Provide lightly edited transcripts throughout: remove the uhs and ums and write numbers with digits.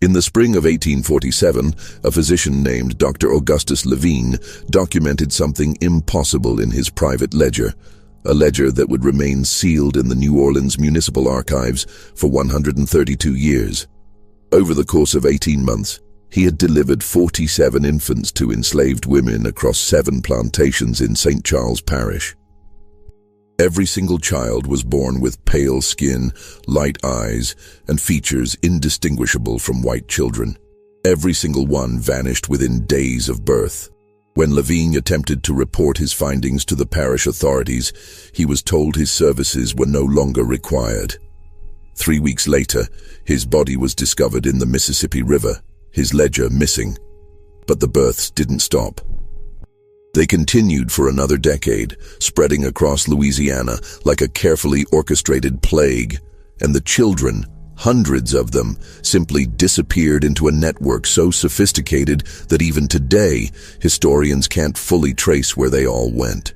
In the spring of 1847, a physician named Dr. Augustus Levine documented something impossible in his private ledger, a ledger that would remain sealed in the New Orleans Municipal Archives for 132 years. Over the course of 18 months, he had delivered 47 infants to enslaved women across 7 plantations in St. Charles Parish. Every single child was born with pale skin, light eyes, and features indistinguishable from white children. Every single one vanished within days of birth. When Levine attempted to report his findings to the parish authorities, he was told his services were no longer required. 3 weeks later, his body was discovered in the Mississippi River, his ledger missing. But the births didn't stop. They continued for another decade, spreading across Louisiana like a carefully orchestrated plague, and the children, hundreds of them, simply disappeared into a network so sophisticated that even today, historians can't fully trace where they all went.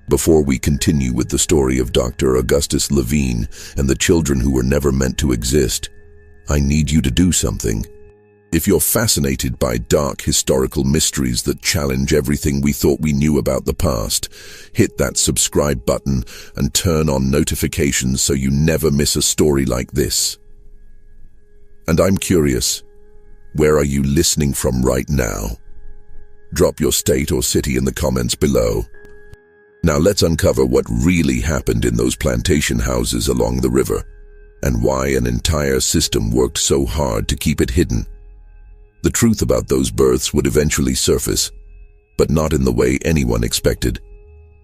Before we continue with the story of Dr. Augustus Levine and the children who were never meant to exist, I need you to do something. If you're fascinated by dark historical mysteries that challenge everything we thought we knew about the past, hit that subscribe button and turn on notifications so you never miss a story like this. And I'm curious, where are you listening from right now? Drop your state or city in the comments below. Now let's uncover what really happened in those plantation houses along the river, and why an entire system worked so hard to keep it hidden. The truth about those births would eventually surface, but not in the way anyone expected.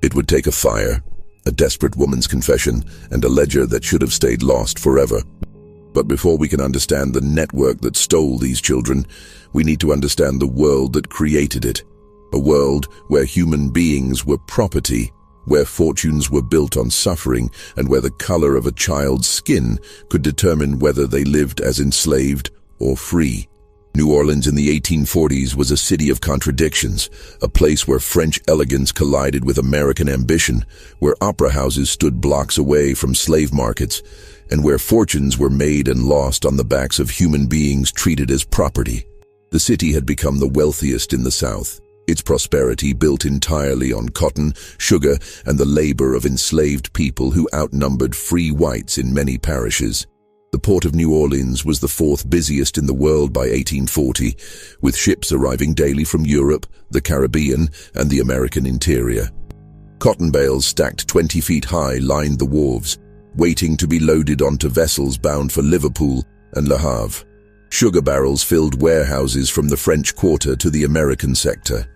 It would take a fire, a desperate woman's confession, and a ledger that should have stayed lost forever. But before we can understand the network that stole these children, we need to understand the world that created it. A world where human beings were property, where fortunes were built on suffering, and where the color of a child's skin could determine whether they lived as enslaved or free. New Orleans in the 1840s was a city of contradictions, a place where French elegance collided with American ambition, where opera houses stood blocks away from slave markets, and where fortunes were made and lost on the backs of human beings treated as property. The city had become the wealthiest in the South, its prosperity built entirely on cotton, sugar, and the labor of enslaved people who outnumbered free whites in many parishes. The port of New Orleans was the 4th busiest in the world by 1840, with ships arriving daily from Europe, the Caribbean, and the American interior. Cotton bales stacked 20 feet high lined the wharves, waiting to be loaded onto vessels bound for Liverpool and Le Havre. Sugar barrels filled warehouses from the French Quarter to the American sector.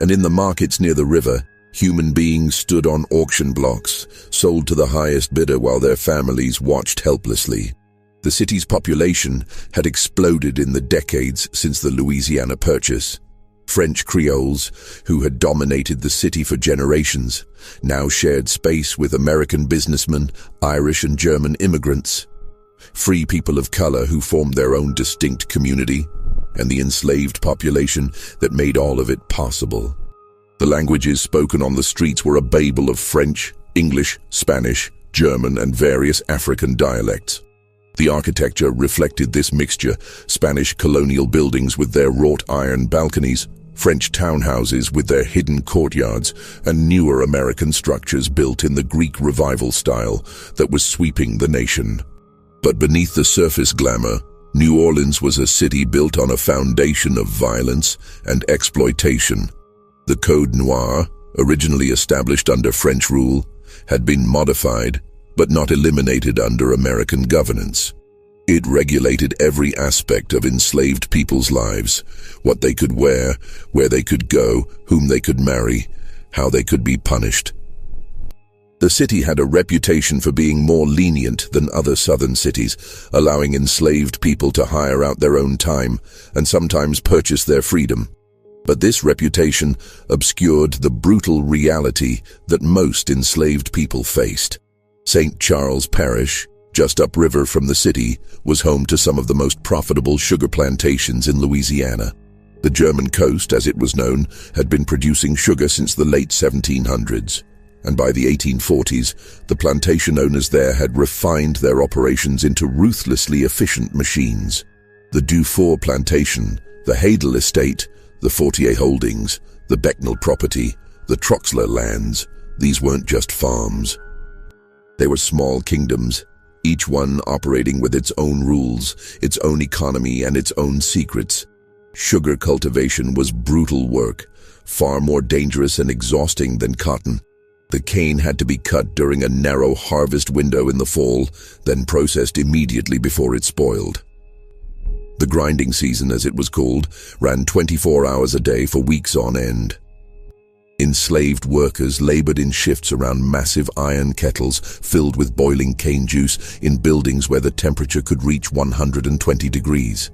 And in the markets near the river, human beings stood on auction blocks, sold to the highest bidder while their families watched helplessly. The city's population had exploded in the decades since the Louisiana Purchase. French Creoles, who had dominated the city for generations, now shared space with American businessmen, Irish and German immigrants, free people of color who formed their own distinct community, and the enslaved population that made all of it possible. The languages spoken on the streets were a babel of French, English, Spanish, German, and various African dialects. The architecture reflected this mixture: Spanish colonial buildings with their wrought iron balconies, French townhouses with their hidden courtyards, and newer American structures built in the Greek Revival style that was sweeping the nation. But beneath the surface glamour, New Orleans was a city built on a foundation of violence and exploitation. The Code Noir, originally established under French rule, had been modified but not eliminated under American governance. It regulated every aspect of enslaved people's lives: what they could wear, where they could go, whom they could marry, how they could be punished. The city had a reputation for being more lenient than other southern cities, allowing enslaved people to hire out their own time and sometimes purchase their freedom. But this reputation obscured the brutal reality that most enslaved people faced. St. Charles Parish, just upriver from the city, was home to some of the most profitable sugar plantations in Louisiana. The German coast, as it was known, had been producing sugar since the late 1700s, and by the 1840s, the plantation owners there had refined their operations into ruthlessly efficient machines. The Dufour plantation, the Hadel estate, the Fortier holdings, the Becknell property, the Troxler lands, these weren't just farms. They were small kingdoms, each one operating with its own rules, its own economy, and its own secrets. Sugar cultivation was brutal work, far more dangerous and exhausting than cotton. The cane had to be cut during a narrow harvest window in the fall, then processed immediately before it spoiled. The grinding season, as it was called, ran 24 hours a day for weeks on end. Enslaved workers labored in shifts around massive iron kettles filled with boiling cane juice in buildings where the temperature could reach 120 degrees.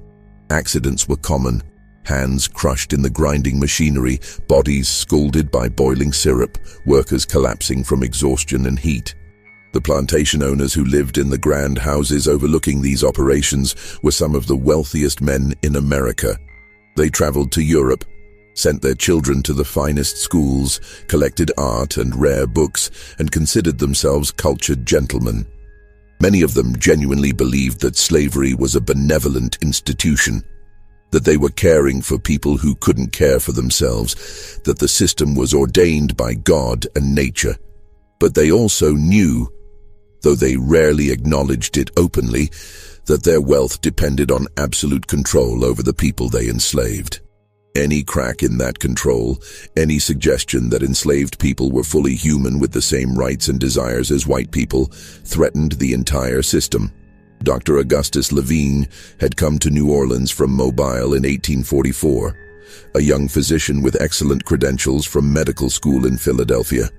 Accidents were common. Hands crushed in the grinding machinery, bodies scalded by boiling syrup, workers collapsing from exhaustion and heat. The plantation owners who lived in the grand houses overlooking these operations were some of the wealthiest men in America. They traveled to Europe, sent their children to the finest schools, collected art and rare books, and considered themselves cultured gentlemen. Many of them genuinely believed that slavery was a benevolent institution, that they were caring for people who couldn't care for themselves, that the system was ordained by God and nature. But they also knew, though they rarely acknowledged it openly, that their wealth depended on absolute control over the people they enslaved. Any crack in that control, any suggestion that enslaved people were fully human with the same rights and desires as white people, threatened the entire system. Dr. Augustus Levine had come to New Orleans from Mobile in 1844, a young physician with excellent credentials from medical school in Philadelphia.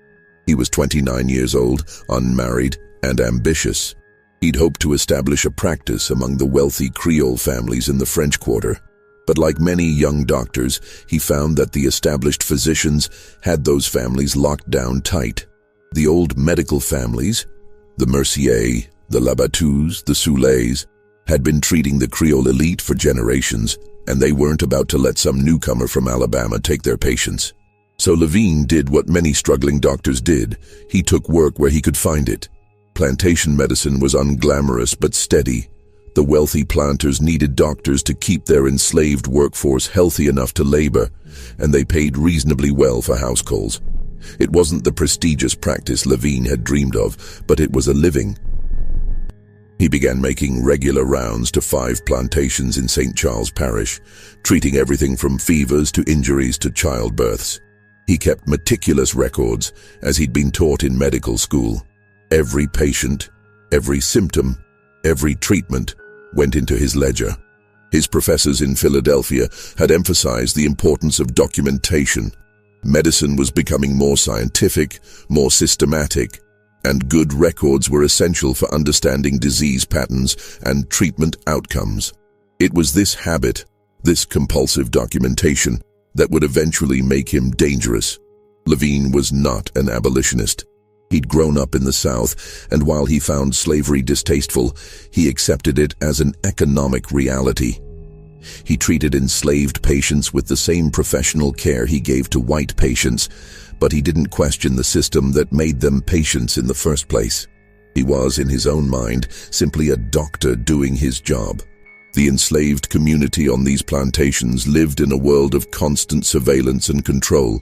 He was 29 years old, unmarried, and ambitious. He'd hoped to establish a practice among the wealthy Creole families in the French Quarter. But like many young doctors, he found that the established physicians had those families locked down tight. The old medical families, the Mercier, the Labatous, the Soulets, had been treating the Creole elite for generations, and they weren't about to let some newcomer from Alabama take their patients. So Levine did what many struggling doctors did. He took work where he could find it. Plantation medicine was unglamorous but steady. The wealthy planters needed doctors to keep their enslaved workforce healthy enough to labor, and they paid reasonably well for house calls. It wasn't the prestigious practice Levine had dreamed of, but it was a living. He began making regular rounds to 5 plantations in St. Charles Parish, treating everything from fevers to injuries to childbirths. He kept meticulous records, as he'd been taught in medical school. Every patient, every symptom, every treatment went into his ledger. His professors in Philadelphia had emphasized the importance of documentation. Medicine was becoming more scientific, more systematic, and good records were essential for understanding disease patterns and treatment outcomes. It was this habit, this compulsive documentation, that would eventually make him dangerous. Levine was not an abolitionist. He'd grown up in the South, and while he found slavery distasteful, he accepted it as an economic reality. He treated enslaved patients with the same professional care he gave to white patients, but he didn't question the system that made them patients in the first place. He was, in his own mind, simply a doctor doing his job. The enslaved community on these plantations lived in a world of constant surveillance and control.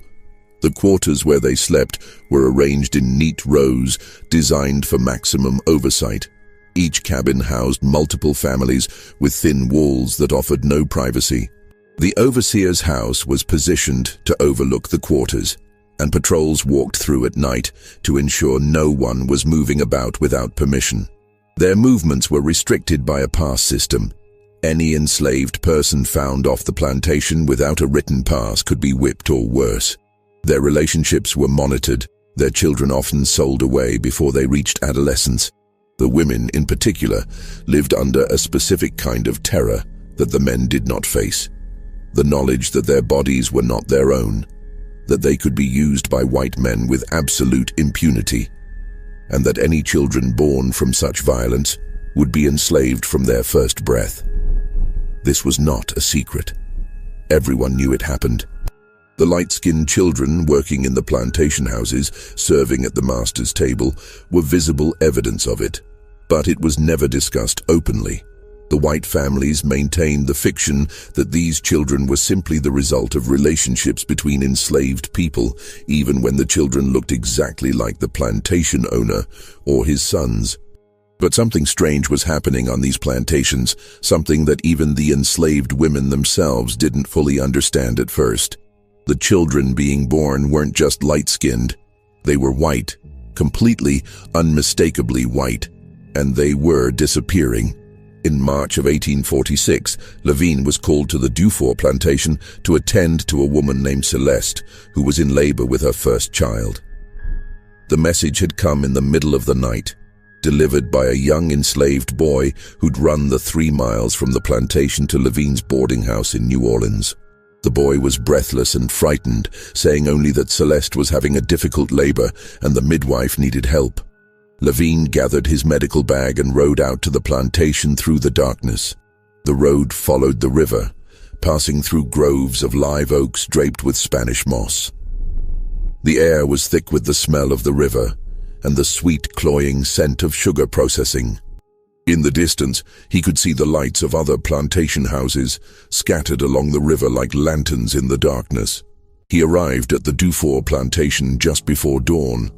The quarters where they slept were arranged in neat rows, designed for maximum oversight. Each cabin housed multiple families with thin walls that offered no privacy. The overseer's house was positioned to overlook the quarters, and patrols walked through at night to ensure no one was moving about without permission. Their movements were restricted by a pass system. Any enslaved person found off the plantation without a written pass could be whipped or worse. Their relationships were monitored, their children often sold away before they reached adolescence. The women, in particular, lived under a specific kind of terror that the men did not face. The knowledge that their bodies were not their own, that they could be used by white men with absolute impunity, and that any children born from such violence would be enslaved from their first breath. This was not a secret. Everyone knew it happened. The light-skinned children working in the plantation houses, serving at the master's table, were visible evidence of it, but it was never discussed openly. The white families maintained the fiction that these children were simply the result of relationships between enslaved people, even when the children looked exactly like the plantation owner or his sons. But something strange was happening on these plantations, something that even the enslaved women themselves didn't fully understand at first. The children being born weren't just light-skinned. They were white, completely, unmistakably white, and they were disappearing. In March of 1846, Levine was called to the Dufour plantation to attend to a woman named Celeste, who was in labor with her first child. The message had come in the middle of the night, delivered by a young enslaved boy who'd run the 3 miles from the plantation to Levine's boarding house in New Orleans. The boy was breathless and frightened, saying only that Celeste was having a difficult labor and the midwife needed help. Levine gathered his medical bag and rode out to the plantation through the darkness. The road followed the river, passing through groves of live oaks draped with Spanish moss. The air was thick with the smell of the river and the sweet, cloying scent of sugar processing. In the distance, he could see the lights of other plantation houses scattered along the river like lanterns in the darkness. He arrived at the Dufour plantation just before dawn.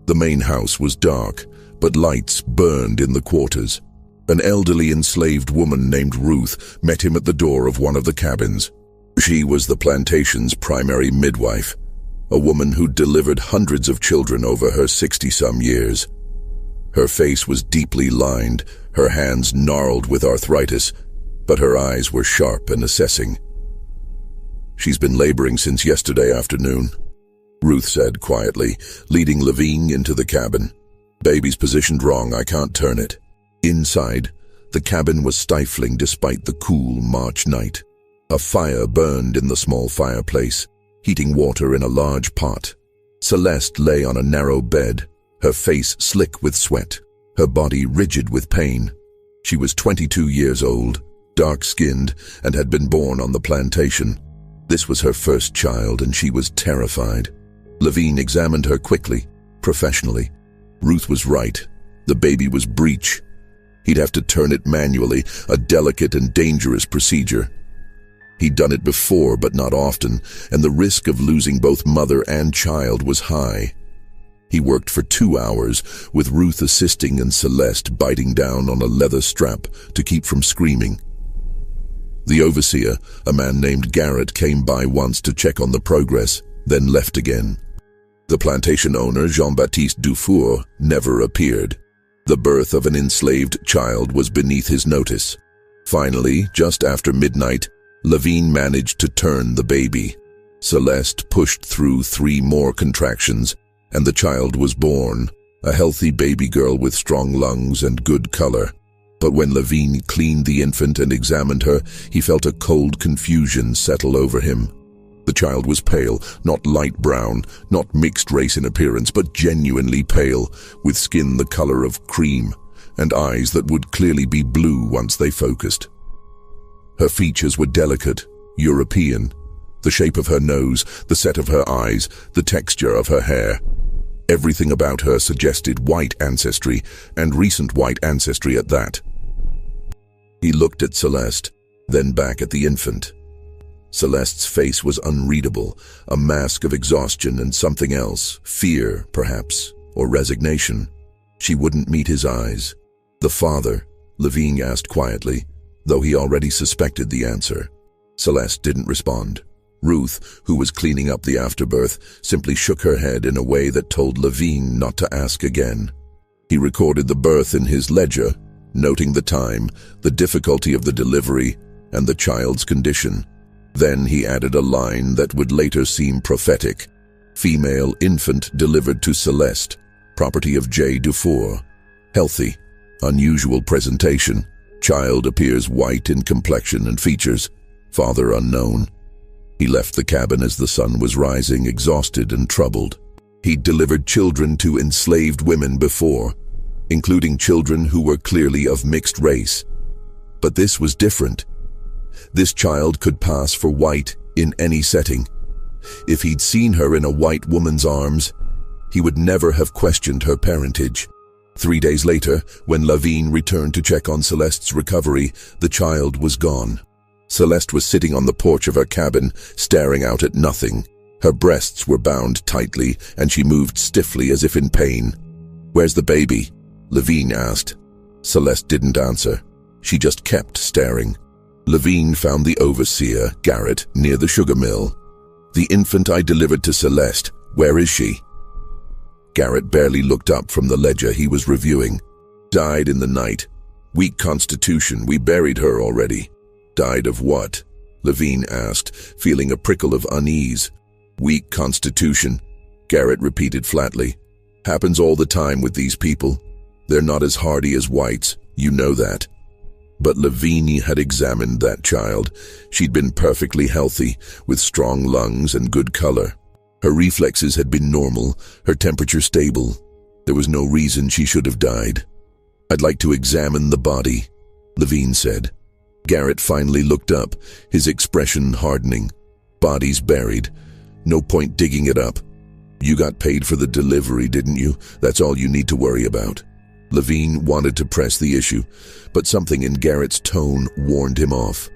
The main house was dark, but lights burned in the quarters. An elderly enslaved woman named Ruth met him at the door of one of the cabins. She was the plantation's primary midwife, a woman who'd delivered hundreds of children over her 60-some years. Her face was deeply lined, her hands gnarled with arthritis, but her eyes were sharp and assessing. "She's been laboring since yesterday afternoon," Ruth said quietly, leading Levine into the cabin. "Baby's positioned wrong, I can't turn it." Inside, the cabin was stifling despite the cool March night. A fire burned in the small fireplace, heating water in a large pot. Celeste lay on a narrow bed, her face slick with sweat, her body rigid with pain. She was 22 years old, dark-skinned, and had been born on the plantation. This was her first child, and she was terrified. Levine examined her quickly, professionally. Ruth was right. The baby was breech. He'd have to turn it manually, a delicate and dangerous procedure. He'd done it before, but not often, and the risk of losing both mother and child was high. He worked for 2 hours, with Ruth assisting and Celeste biting down on a leather strap to keep from screaming. The overseer, a man named Garrett, came by once to check on the progress, then left again. The plantation owner, Jean-Baptiste Dufour, never appeared. The birth of an enslaved child was beneath his notice. Finally, just after midnight, Levine managed to turn the baby. Celeste pushed through 3 more contractions, and the child was born, a healthy baby girl with strong lungs and good color. But when Levine cleaned the infant and examined her, he felt a cold confusion settle over him. The child was pale, not light brown, not mixed race in appearance, but genuinely pale, with skin the color of cream, and eyes that would clearly be blue once they focused. Her features were delicate, European. The shape of her nose, the set of her eyes, the texture of her hair. Everything about her suggested white ancestry, and recent white ancestry at that. He looked at Celeste, then back at the infant. Celeste's face was unreadable, a mask of exhaustion and something else, fear, perhaps, or resignation. She wouldn't meet his eyes. "The father?" Levine asked quietly, though he already suspected the answer. Celeste didn't respond. Ruth, who was cleaning up the afterbirth, simply shook her head in a way that told Levine not to ask again. He recorded the birth in his ledger, noting the time, the difficulty of the delivery, and the child's condition. Then he added a line that would later seem prophetic. "Female infant delivered to Celeste, property of J. Dufour. Healthy, unusual presentation. Child appears white in complexion and features. Father unknown." He left the cabin as the sun was rising, exhausted and troubled. He'd delivered children to enslaved women before, including children who were clearly of mixed race. But this was different. This child could pass for white in any setting. If he'd seen her in a white woman's arms, he would never have questioned her parentage. 3 days later, when Lavigne returned to check on Celeste's recovery, the child was gone. Celeste was sitting on the porch of her cabin, staring out at nothing. Her breasts were bound tightly, and she moved stiffly as if in pain. "Where's the baby?" Lavigne asked. Celeste didn't answer. She just kept staring. Lavigne found the overseer, Garrett, near the sugar mill. "The infant I delivered to Celeste, where is she?" Garrett barely looked up from the ledger he was reviewing. "Died in the night. Weak constitution, we buried her already." "Died of what?" Lavigne asked, feeling a prickle of unease. "Weak constitution," Garrett repeated flatly. "Happens all the time with these people. They're not as hardy as whites, you know that." But Lavigne had examined that child. She'd been perfectly healthy, with strong lungs and good color. Her reflexes had been normal, her temperature stable. There was no reason she should have died. "I'd like to examine the body," Lavigne said. Garrett finally looked up, his expression hardening. "Body's buried. No point digging it up. You got paid for the delivery, didn't you? That's all you need to worry about." Lavigne wanted to press the issue, but something in Garrett's tone warned him off.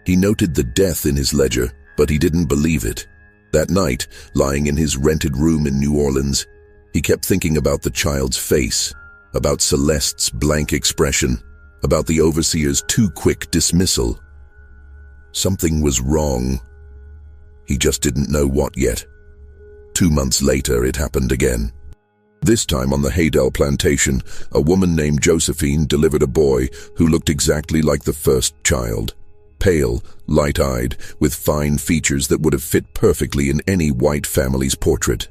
He noted the death in his ledger, but he didn't believe it. That night, lying in his rented room in New Orleans, he kept thinking about the child's face, about Celeste's blank expression, about the overseer's too quick dismissal. Something was wrong. He just didn't know what yet. 2 months later, it happened again. This time on the Haydell plantation, a woman named Josephine delivered a boy who looked exactly like the first child. Pale, light-eyed, with fine features that would have fit perfectly in any white family's portrait.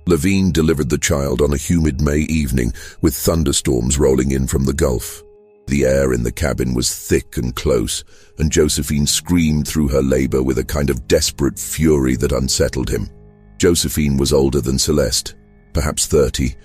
Lavigne delivered the child on a humid May evening, with thunderstorms rolling in from the Gulf. The air in the cabin was thick and close, and Josephine screamed through her labor with a kind of desperate fury that unsettled him. Josephine was older than Celeste, perhaps 30,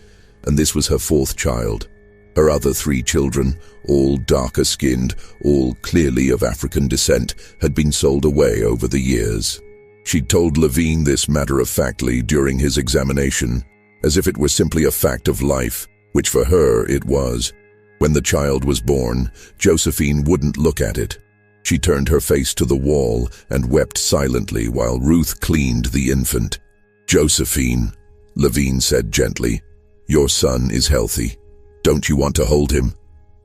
and this was her 4th child. Her other 3 children, all darker-skinned, all clearly of African descent, had been sold away over the years. She'd told Lavigne this matter-of-factly during his examination, as if it were simply a fact of life, which for her it was. When the child was born, Josephine wouldn't look at it. She turned her face to the wall and wept silently while Ruth cleaned the infant. "Josephine," Lavigne said gently, "your son is healthy. Don't you want to hold him?"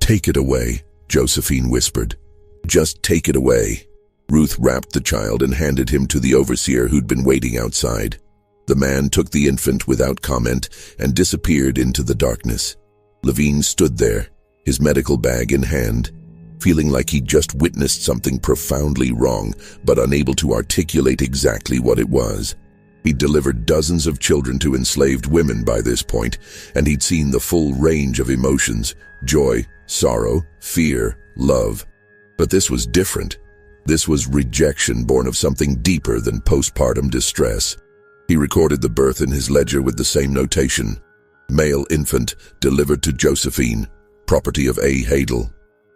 "Take it away," Josephine whispered. "Just take it away." Ruth wrapped the child and handed him to the overseer who'd been waiting outside. The man took the infant without comment and disappeared into the darkness. Lavigne stood there, his medical bag in hand, feeling like he'd just witnessed something profoundly wrong, but unable to articulate exactly what it was. He'd delivered dozens of children to enslaved women by this point, and he'd seen the full range of emotions: joy, sorrow, fear, love. But this was different. This was rejection born of something deeper than postpartum distress. He recorded the birth in his ledger with the same notation: male infant delivered to Josephine, property of A. Haydell.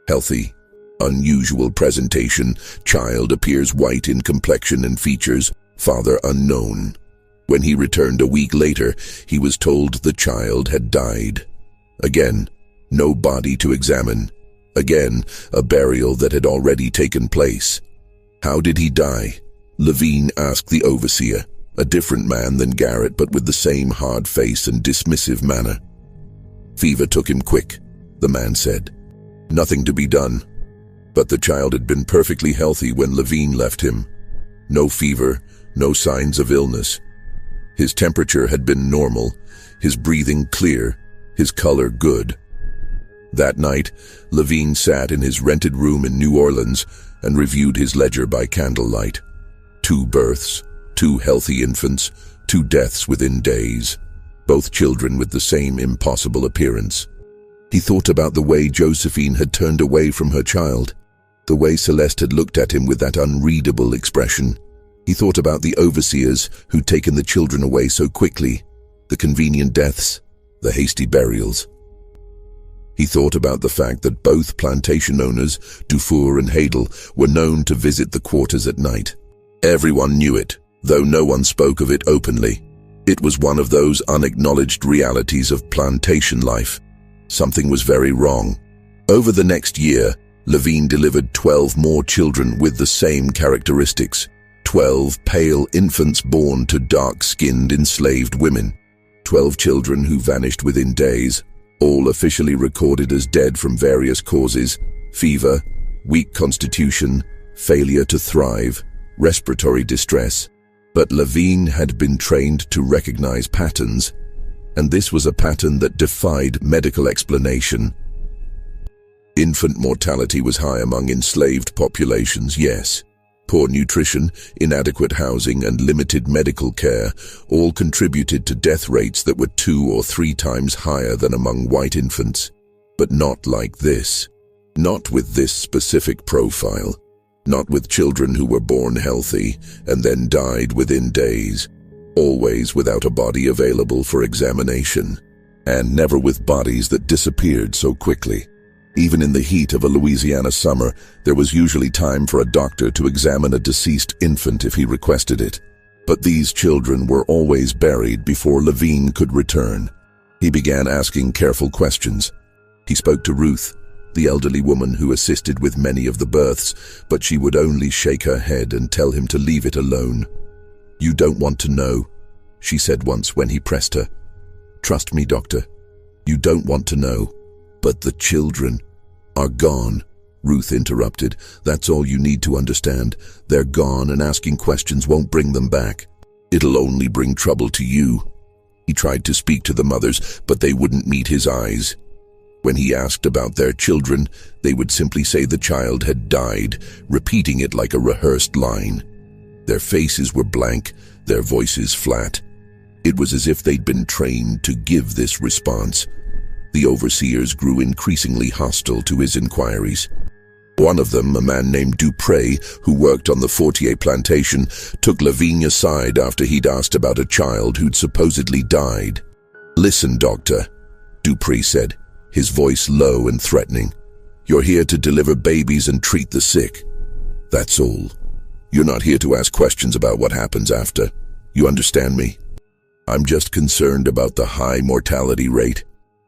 Healthy. Unusual presentation. Child appears white in complexion and features. Father unknown. When he returned a week later, he was told the child had died. Again, no body to examine. Again, a burial that had already taken place. How did he die? Lavigne asked the overseer, a different man than Garrett, but with the same hard face and dismissive manner. Fever took him quick, the man said. Nothing to be done. But the child had been perfectly healthy when Lavigne left him. No fever, no signs of illness. His temperature had been normal, his breathing clear, his color good. That night, Lavigne sat in his rented room in New Orleans and reviewed his ledger by candlelight. 2 births, 2 healthy infants, 2 deaths within days, both children with the same impossible appearance. He thought about the way Josephine had turned away from her child, the way Celeste had looked at him with that unreadable expression. He thought about the overseers who'd taken the children away so quickly, the convenient deaths, the hasty burials. He thought about the fact that both plantation owners, Dufour and Haydell, were known to visit the quarters at night. Everyone knew it, though no one spoke of it openly. It was one of those unacknowledged realities of plantation life. Something was very wrong. Over the next year, Levine delivered 12 more children with the same characteristics. 12 pale infants born to dark-skinned enslaved women. 12 children who vanished within days, all officially recorded as dead from various causes: fever, weak constitution, failure to thrive, respiratory distress. But Levine had been trained to recognize patterns, and this was a pattern that defied medical explanation. Infant mortality was high among enslaved populations, yes. Poor nutrition, inadequate housing, and limited medical care all contributed to death rates that were 2 or 3 times higher than among white infants. But not like this. Not with this specific profile. Not with children who were born healthy and then died within days. Always without a body available for examination. And never with bodies that disappeared so quickly. Even in the heat of a Louisiana summer, there was usually time for a doctor to examine a deceased infant if he requested it. But these children were always buried before Levine could return. He began asking careful questions. He spoke to Ruth, the elderly woman who assisted with many of the births, but she would only shake her head and tell him to leave it alone. "You don't want to know," she said once when he pressed her. "Trust me, doctor. You don't want to know." "But the children are gone," Ruth interrupted. "That's all you need to understand. They're gone, and asking questions won't bring them back. It'll only bring trouble to you." He tried to speak to the mothers, but they wouldn't meet his eyes. When he asked about their children, they would simply say the child had died, repeating it like a rehearsed line. Their faces were blank, their voices flat. It was as if they'd been trained to give this response. The overseers grew increasingly hostile to his inquiries. One of them, a man named Dupré, who worked on the Fortier plantation, took Levine aside after he'd asked about a child who'd supposedly died. "Listen, doctor," Dupré said, his voice low and threatening. "You're here to deliver babies and treat the sick. That's all. You're not here to ask questions about what happens after. You understand me? I'm just concerned about the high mortality rate."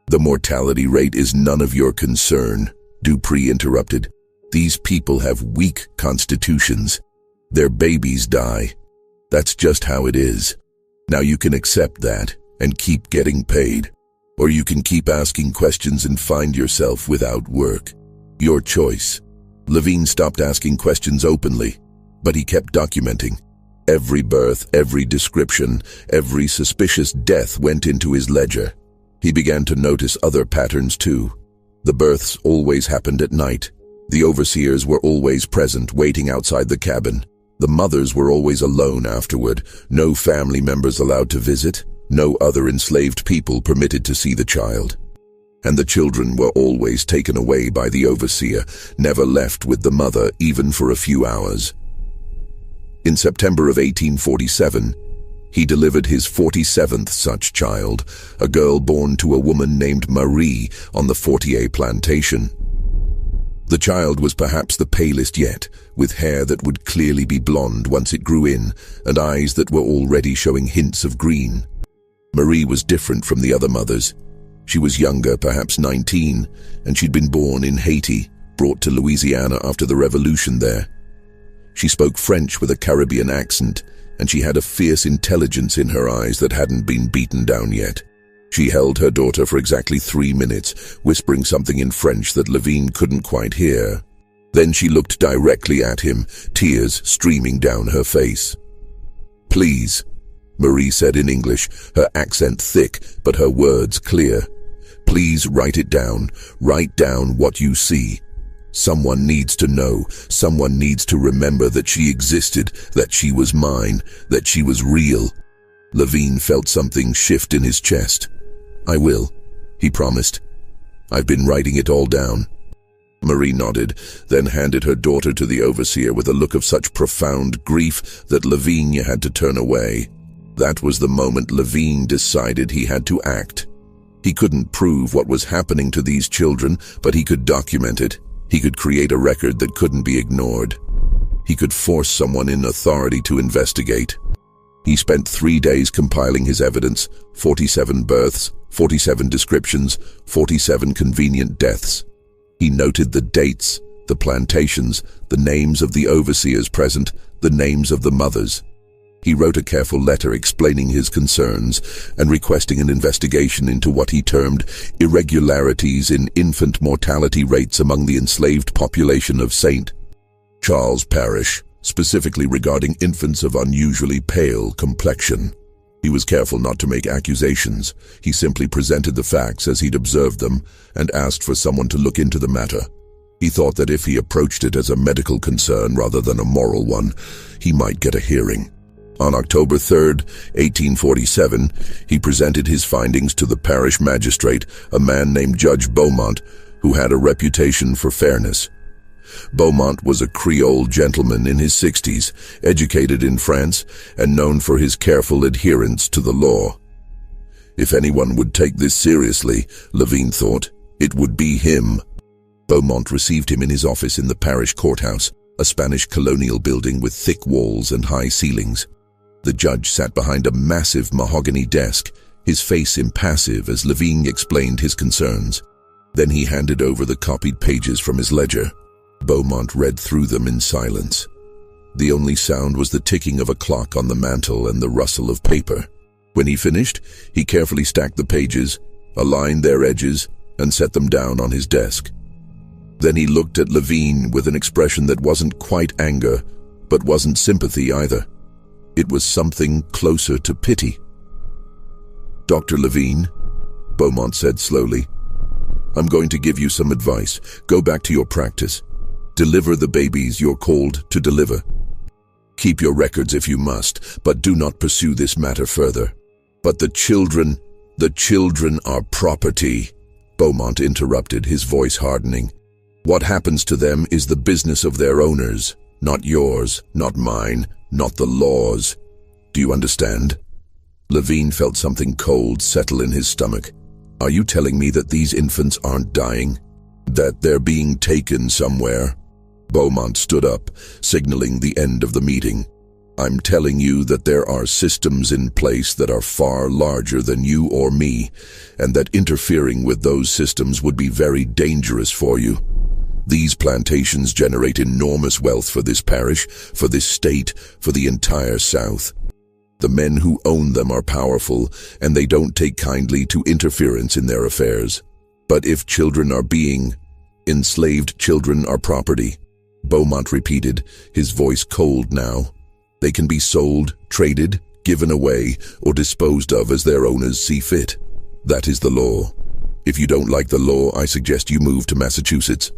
"The mortality rate is none of your concern," Dupré interrupted. "These people have weak constitutions. Their babies die. That's just how it is. Now you can accept that and keep getting paid. Or you can keep asking questions and find yourself without work. Your choice." Levine stopped asking questions openly, but he kept documenting. Every birth, every description, every suspicious death went into his ledger. He began to notice other patterns too. The births always happened at night. The overseers were always present, waiting outside the cabin. The mothers were always alone afterward, no family members allowed to visit, no other enslaved people permitted to see the child. And the children were always taken away by the overseer, never left with the mother even for a few hours. In September of 1847, he delivered his 47th such child, a girl born to a woman named Marie on the Fortier plantation. The child was perhaps the palest yet, with hair that would clearly be blonde once it grew in, and eyes that were already showing hints of green. Marie was different from the other mothers. She was younger, perhaps 19, and she'd been born in Haiti, brought to Louisiana after the revolution there. She spoke French with a Caribbean accent, and she had a fierce intelligence in her eyes that hadn't been beaten down yet. She held her daughter for exactly 3 minutes, whispering something in French that Levine couldn't quite hear. Then she looked directly at him, tears streaming down her face. "Please," Marie said in English, her accent thick but her words clear. "Please write it down. Write down what you see. Someone needs to know. Someone needs to remember that she existed, that she was mine, that she was real." Levine felt something shift in his chest. "I will," he promised. "I've been writing it all down." Marie nodded, then handed her daughter to the overseer with a look of such profound grief that Levine had to turn away. That was the moment Levine decided he had to act. He couldn't prove what was happening to these children, but he could document it. He could create a record that couldn't be ignored. He could force someone in authority to investigate. He spent 3 days compiling his evidence: 47 births, 47 descriptions, 47 convenient deaths. He noted the dates, the plantations, the names of the overseers present, the names of the mothers. He wrote a careful letter explaining his concerns and requesting an investigation into what he termed irregularities in infant mortality rates among the enslaved population of St. Charles Parish, specifically regarding infants of unusually pale complexion. He was careful not to make accusations. He simply presented the facts as he'd observed them and asked for someone to look into the matter. He thought that if he approached it as a medical concern rather than a moral one, he might get a hearing. On October 3, 1847, he presented his findings to the parish magistrate, a man named Judge Beaumont, who had a reputation for fairness. Beaumont was a Creole gentleman in his 60s, educated in France, and known for his careful adherence to the law. If anyone would take this seriously, Levine thought, it would be him. Beaumont received him in his office in the parish courthouse, a Spanish colonial building with thick walls and high ceilings. The judge sat behind a massive mahogany desk, his face impassive as Levine explained his concerns. Then he handed over the copied pages from his ledger. Beaumont read through them in silence. The only sound was the ticking of a clock on the mantel and the rustle of paper. When he finished, he carefully stacked the pages, aligned their edges, and set them down on his desk. Then he looked at Levine with an expression that wasn't quite anger, but wasn't sympathy either. It was something closer to pity. "Dr. Levine," Beaumont said slowly, "I'm going to give you some advice. Go back to your practice. Deliver the babies you're called to deliver. Keep your records if you must, but do not pursue this matter further." "But the children are property," Beaumont interrupted, his voice hardening. "What happens to them is the business of their owners, not yours, not mine, not the law's. Do you understand?" Levine felt something cold settle in his stomach. "Are you telling me that these infants aren't dying? That they're being taken somewhere?" Beaumont stood up, signaling the end of the meeting. "I'm telling you that there are systems in place that are far larger than you or me, and that interfering with those systems would be very dangerous for you. These plantations generate enormous wealth for this parish, for this state, for the entire South. The men who own them are powerful, and they don't take kindly to interference in their affairs. But if children are being enslaved, children are property," Beaumont repeated, his voice cold now. "They can be sold, traded, given away, or disposed of as their owners see fit. That is the law. If you don't like the law, I suggest you move to Massachusetts.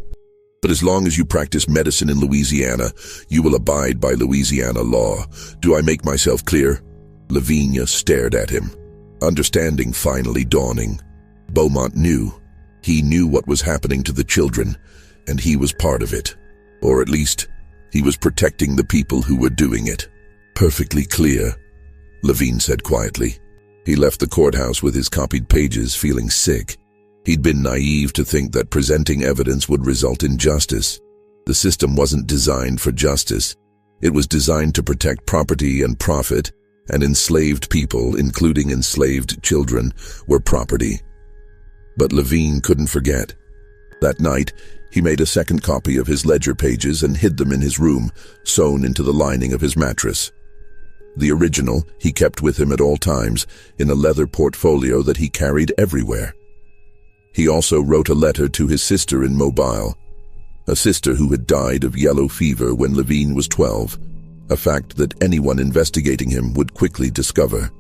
But as long as you practice medicine in Louisiana, you will abide by Louisiana law. Do I make myself clear?" Lavinia stared at him, understanding finally dawning. Beaumont knew. He knew what was happening to the children, and he was part of it. Or at least, he was protecting the people who were doing it. "Perfectly clear," Levine said quietly. He left the courthouse with his copied pages, feeling sick. He'd been naive to think that presenting evidence would result in justice. The system wasn't designed for justice. It was designed to protect property and profit, and enslaved people, including enslaved children, were property. But Levine couldn't forget. That night, he made a second copy of his ledger pages and hid them in his room, sewn into the lining of his mattress. The original he kept with him at all times, in a leather portfolio that he carried everywhere. He also wrote a letter to his sister in Mobile, a sister who had died of yellow fever when Levine was 12, a fact that anyone investigating him would quickly discover.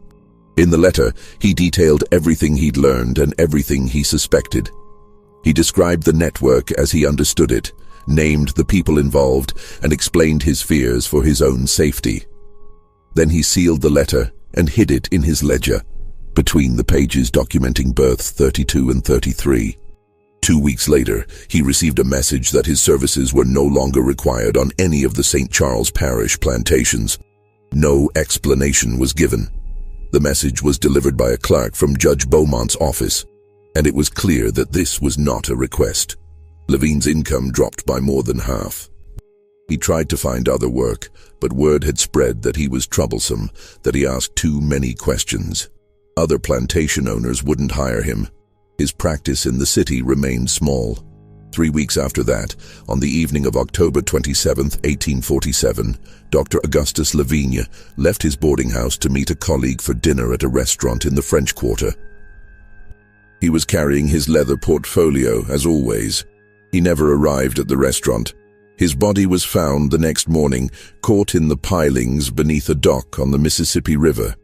In the letter, he detailed everything he'd learned and everything he suspected. He described the network as he understood it, named the people involved, and explained his fears for his own safety. Then he sealed the letter and hid it in his ledger, between the pages documenting births 32 and 33. 2 weeks later, he received a message that his services were no longer required on any of the St. Charles Parish plantations. No explanation was given. The message was delivered by a clerk from Judge Beaumont's office, and it was clear that this was not a request. Levine's income dropped by more than half. He tried to find other work, but word had spread that he was troublesome, that he asked too many questions. Other plantation owners wouldn't hire him. His practice in the city remained small. 3 weeks after that, on the evening of October 27, 1847, Dr. Augustus Lavigne left his boarding house to meet a colleague for dinner at a restaurant in the French Quarter. He was carrying his leather portfolio, as always. He never arrived at the restaurant. His body was found the next morning, caught in the pilings beneath a dock on the Mississippi River.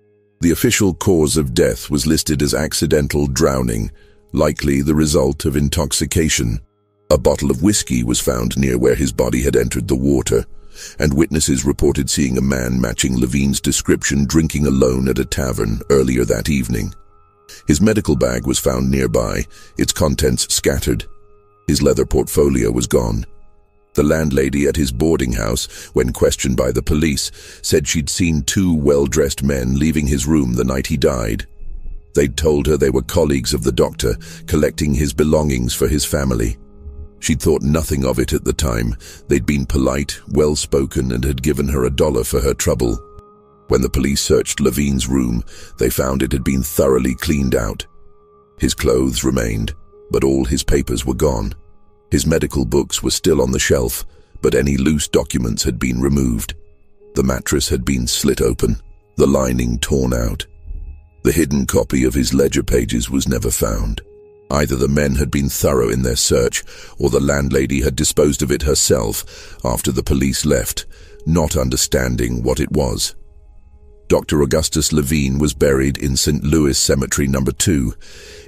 The official cause of death was listed as accidental drowning, likely the result of intoxication. A bottle of whiskey was found near where his body had entered the water, and witnesses reported seeing a man matching Lavigne's description drinking alone at a tavern earlier that evening. His medical bag was found nearby, its contents scattered. His leather portfolio was gone. The landlady at his boarding house, when questioned by the police, said she'd seen 2 well-dressed men leaving his room the night he died. They'd told her they were colleagues of the doctor, collecting his belongings for his family. She'd thought nothing of it at the time. They'd been polite, well-spoken, and had given her $1 for her trouble. When the police searched Lavigne's room, they found it had been thoroughly cleaned out. His clothes remained, but all his papers were gone. His medical books were still on the shelf, but any loose documents had been removed. The mattress had been slit open, the lining torn out. The hidden copy of his ledger pages was never found. Either the men had been thorough in their search, or the landlady had disposed of it herself after the police left, not understanding what it was. Dr. Augustus Lavigne was buried in St. Louis Cemetery No. 2,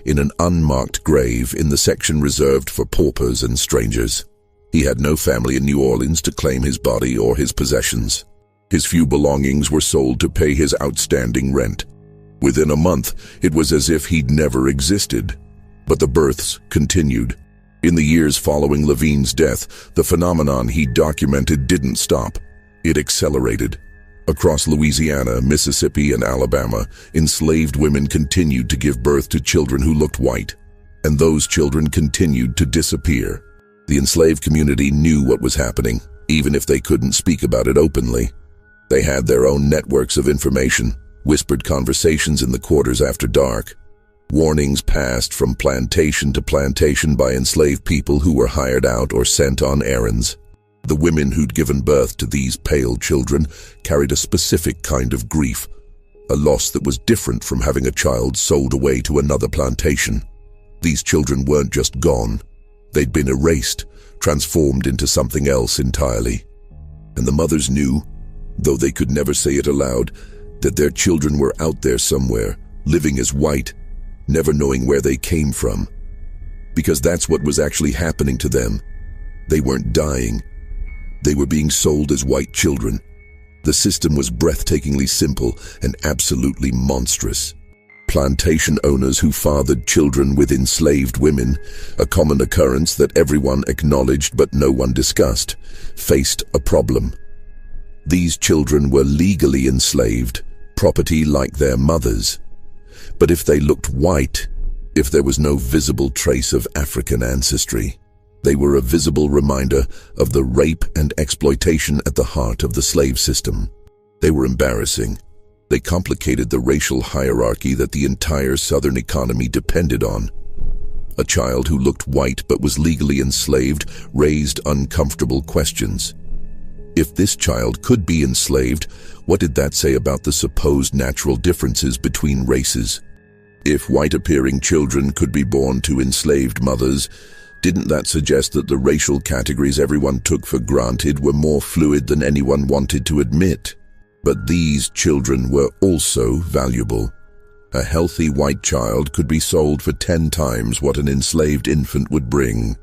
in an unmarked grave in the section reserved for paupers and strangers. He had no family in New Orleans to claim his body or his possessions. His few belongings were sold to pay his outstanding rent. Within a month, it was as if he'd never existed. But the births continued. In the years following Lavigne's death, the phenomenon he documented didn't stop. It accelerated. Across Louisiana, Mississippi, and Alabama, enslaved women continued to give birth to children who looked white, and those children continued to disappear. The enslaved community knew what was happening, even if they couldn't speak about it openly. They had their own networks of information, whispered conversations in the quarters after dark. Warnings passed from plantation to plantation by enslaved people who were hired out or sent on errands. The women who'd given birth to these pale children carried a specific kind of grief, a loss that was different from having a child sold away to another plantation. These children weren't just gone. They'd been erased, transformed into something else entirely. And the mothers knew, though they could never say it aloud, that their children were out there somewhere, living as white, never knowing where they came from. Because that's what was actually happening to them. They weren't dying. They were being sold as white children. The system was breathtakingly simple and absolutely monstrous. Plantation owners who fathered children with enslaved women, a common occurrence that everyone acknowledged but no one discussed, faced a problem. These children were legally enslaved, property like their mothers. But if they looked white, if there was no visible trace of African ancestry, they were a visible reminder of the rape and exploitation at the heart of the slave system. They were embarrassing. They complicated the racial hierarchy that the entire Southern economy depended on. A child who looked white but was legally enslaved raised uncomfortable questions. If this child could be enslaved, what did that say about the supposed natural differences between races? If white-appearing children could be born to enslaved mothers, didn't that suggest that the racial categories everyone took for granted were more fluid than anyone wanted to admit? But these children were also valuable. A healthy white child could be sold for 10 times what an enslaved infant would bring.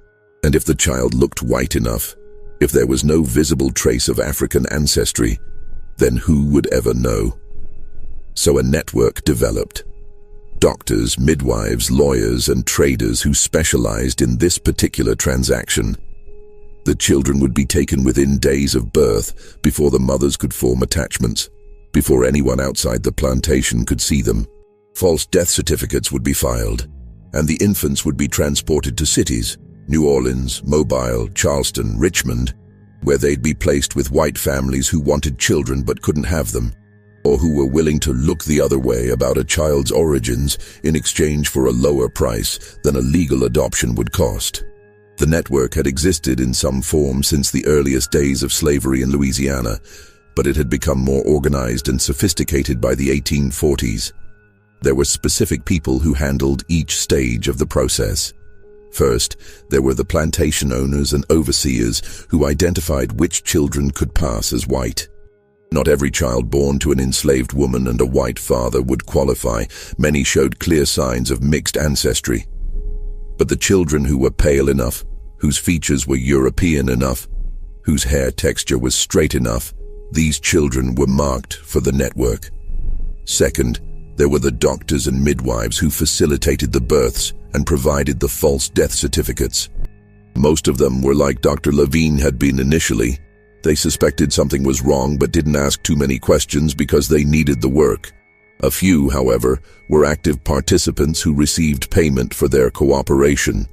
And if the child looked white enough, if there was no visible trace of African ancestry, then who would ever know? So a network developed. Doctors, midwives, lawyers, and traders who specialized in this particular transaction. The children would be taken within days of birth, before the mothers could form attachments, before anyone outside the plantation could see them. False death certificates would be filed, and the infants would be transported to cities, New Orleans, Mobile, Charleston, Richmond, where they'd be placed with white families who wanted children but couldn't have them. or who were willing to look the other way about a child's origins in exchange for a lower price than a legal adoption would cost. The network had existed in some form since the earliest days of slavery in Louisiana, but it had become more organized and sophisticated by the 1840s. There were specific people who handled each stage of the process. First, there were the plantation owners and overseers who identified which children could pass as white. Not every child born to an enslaved woman and a white father would qualify. Many showed clear signs of mixed ancestry. But the children who were pale enough, whose features were European enough, whose hair texture was straight enough, these children were marked for the network. Second, there were the doctors and midwives who facilitated the births and provided the false death certificates. Most of them were like Dr. Levine had been initially. They suspected something was wrong but didn't ask too many questions because they needed the work. A few, however, were active participants who received payment for their cooperation.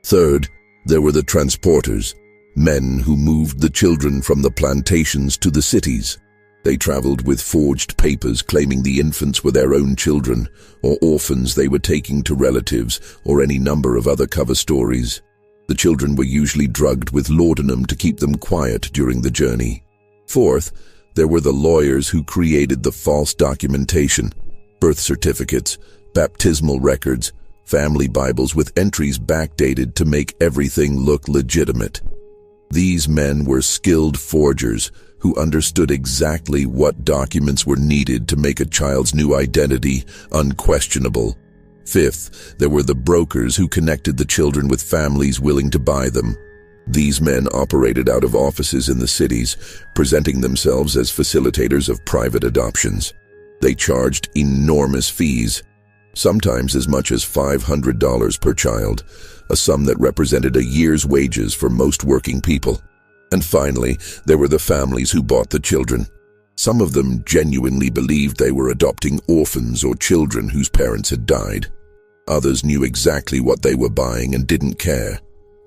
Third, there were the transporters, men who moved the children from the plantations to the cities. They traveled with forged papers claiming the infants were their own children, or orphans they were taking to relatives, or any number of other cover stories. The children were usually drugged with laudanum to keep them quiet during the journey. Fourth, there were the lawyers who created the false documentation, birth certificates, baptismal records, family Bibles with entries backdated to make everything look legitimate. These men were skilled forgers who understood exactly what documents were needed to make a child's new identity unquestionable. Fifth, there were the brokers who connected the children with families willing to buy them. These men operated out of offices in the cities, presenting themselves as facilitators of private adoptions. They charged enormous fees, sometimes as much as $500 per child, a sum that represented a year's wages for most working people. And finally, there were the families who bought the children. Some of them genuinely believed they were adopting orphans or children whose parents had died. Others knew exactly what they were buying and didn't care.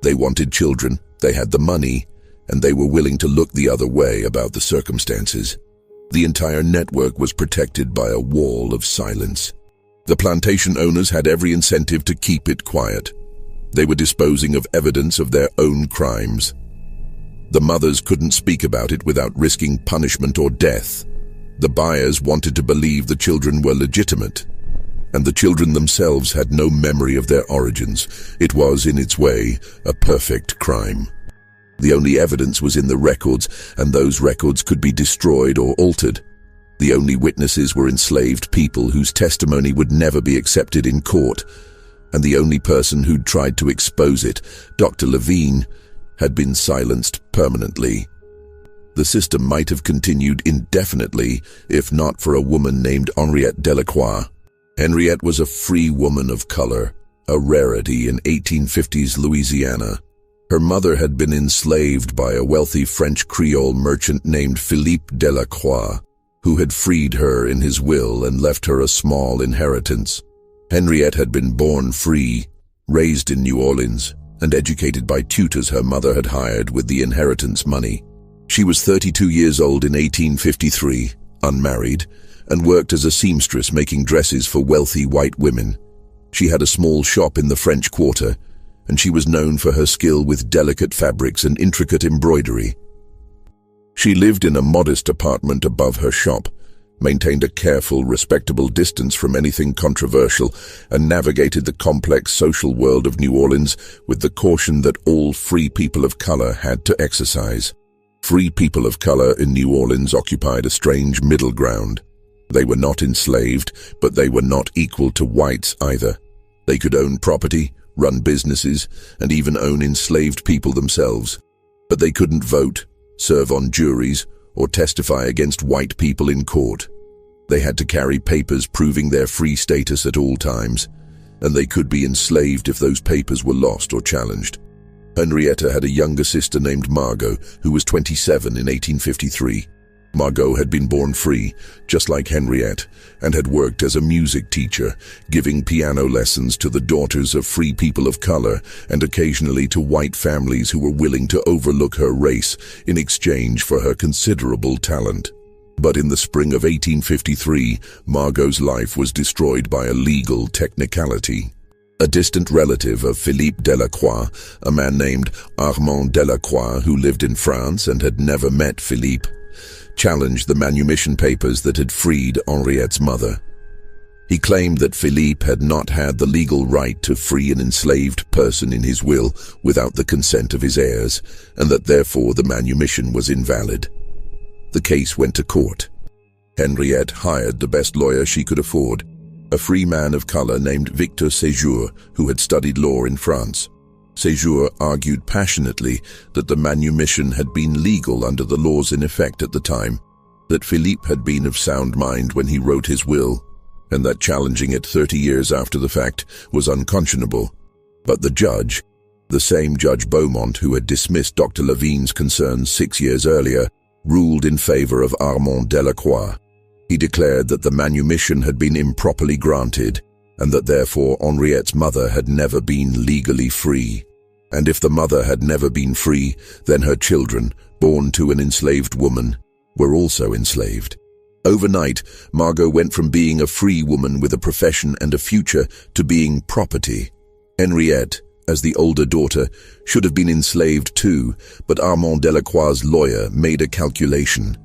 They wanted children, they had the money, and they were willing to look the other way about the circumstances. The entire network was protected by a wall of silence. The plantation owners had every incentive to keep it quiet. They were disposing of evidence of their own crimes. The mothers couldn't speak about it without risking punishment or death. The buyers wanted to believe the children were legitimate, and the children themselves had no memory of their origins. It was, in its way, a perfect crime. The only evidence was in the records, and those records could be destroyed or altered. The only witnesses were enslaved people whose testimony would never be accepted in court, and the only person who'd tried to expose it, Dr. Levine, had been silenced permanently. The system might have continued indefinitely if not for a woman named Henriette Delacroix. Henriette was a free woman of color, a rarity in 1850s Louisiana. Her mother had been enslaved by a wealthy French Creole merchant named Philippe Delacroix, who had freed her in his will and left her a small inheritance. Henriette had been born free, raised in New Orleans, and educated by tutors her mother had hired with the inheritance money. She was 32 years old in 1853, unmarried, and worked as a seamstress making dresses for wealthy white women. She had a small shop in the French Quarter, and she was known for her skill with delicate fabrics and intricate embroidery. She lived in a modest apartment above her shop, maintained a careful, respectable distance from anything controversial, and navigated the complex social world of New Orleans with the caution that all free people of color had to exercise. Free people of color in New Orleans occupied a strange middle ground. They were not enslaved, but they were not equal to whites either. They could own property, run businesses, and even own enslaved people themselves. But they couldn't vote, serve on juries, or testify against white people in court. They had to carry papers proving their free status at all times, and they could be enslaved if those papers were lost or challenged. Henrietta had a younger sister named Margot, who was 27 in 1853. Margot had been born free, just like Henriette, and had worked as a music teacher, giving piano lessons to the daughters of free people of color and occasionally to white families who were willing to overlook her race in exchange for her considerable talent. But in the spring of 1853, Margot's life was destroyed by a legal technicality. A distant relative of Philippe Delacroix, a man named Armand Delacroix who lived in France and had never met Philippe, challenged the manumission papers that had freed Henriette's mother. He claimed that Philippe had not had the legal right to free an enslaved person in his will without the consent of his heirs, and that therefore the manumission was invalid. The case went to court. Henriette hired the best lawyer she could afford, a free man of color named Victor Séjour, who had studied law in France. Séjour argued passionately that the manumission had been legal under the laws in effect at the time, that Philippe had been of sound mind when he wrote his will, and that challenging it 30 years after the fact was unconscionable. But the judge, the same Judge Beaumont who had dismissed Dr. Levigne's concerns 6 years earlier, ruled in favor of Armand Delacroix. He declared that the manumission had been improperly granted, and that therefore Henriette's mother had never been legally free. And if the mother had never been free, then her children, born to an enslaved woman, were also enslaved. Overnight, Margot went from being a free woman with a profession and a future to being property. Henriette, as the older daughter, should have been enslaved too, but Armand Delacroix's lawyer made a calculation.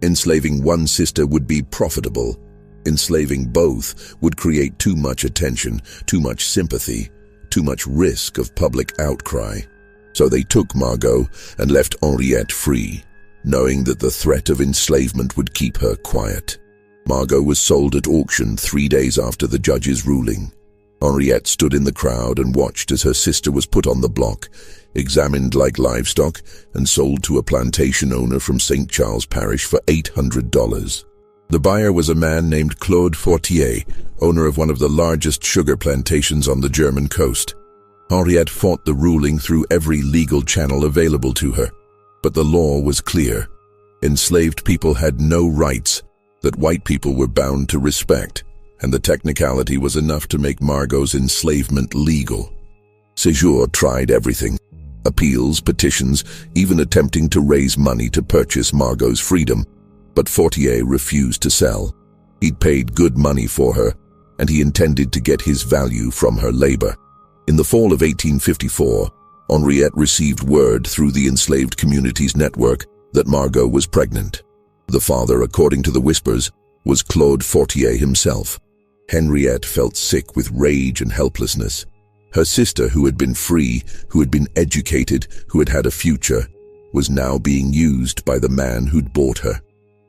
Enslaving one sister would be profitable. Enslaving both would create too much attention, too much sympathy, too much risk of public outcry. So they took Margot and left Henriette free, knowing that the threat of enslavement would keep her quiet. Margot was sold at auction 3 days after the judge's ruling. Henriette stood in the crowd and watched as her sister was put on the block, examined like livestock, and sold to a plantation owner from St. Charles Parish for $800. The buyer was a man named Claude Fortier, owner of one of the largest sugar plantations on the German coast. Henriette fought the ruling through every legal channel available to her, but the law was clear. Enslaved people had no rights that white people were bound to respect, and the technicality was enough to make Margot's enslavement legal. Séjour tried everything: appeals, petitions, even attempting to raise money to purchase Margot's freedom, but Fortier refused to sell. He'd paid good money for her, and he intended to get his value from her labor. In the fall of 1854, Henriette received word through the enslaved community's network that Margot was pregnant. The father, according to the whispers, was Claude Fortier himself. Henriette felt sick with rage and helplessness. Her sister, who had been free, who had been educated, who had had a future, was now being used by the man who'd bought her.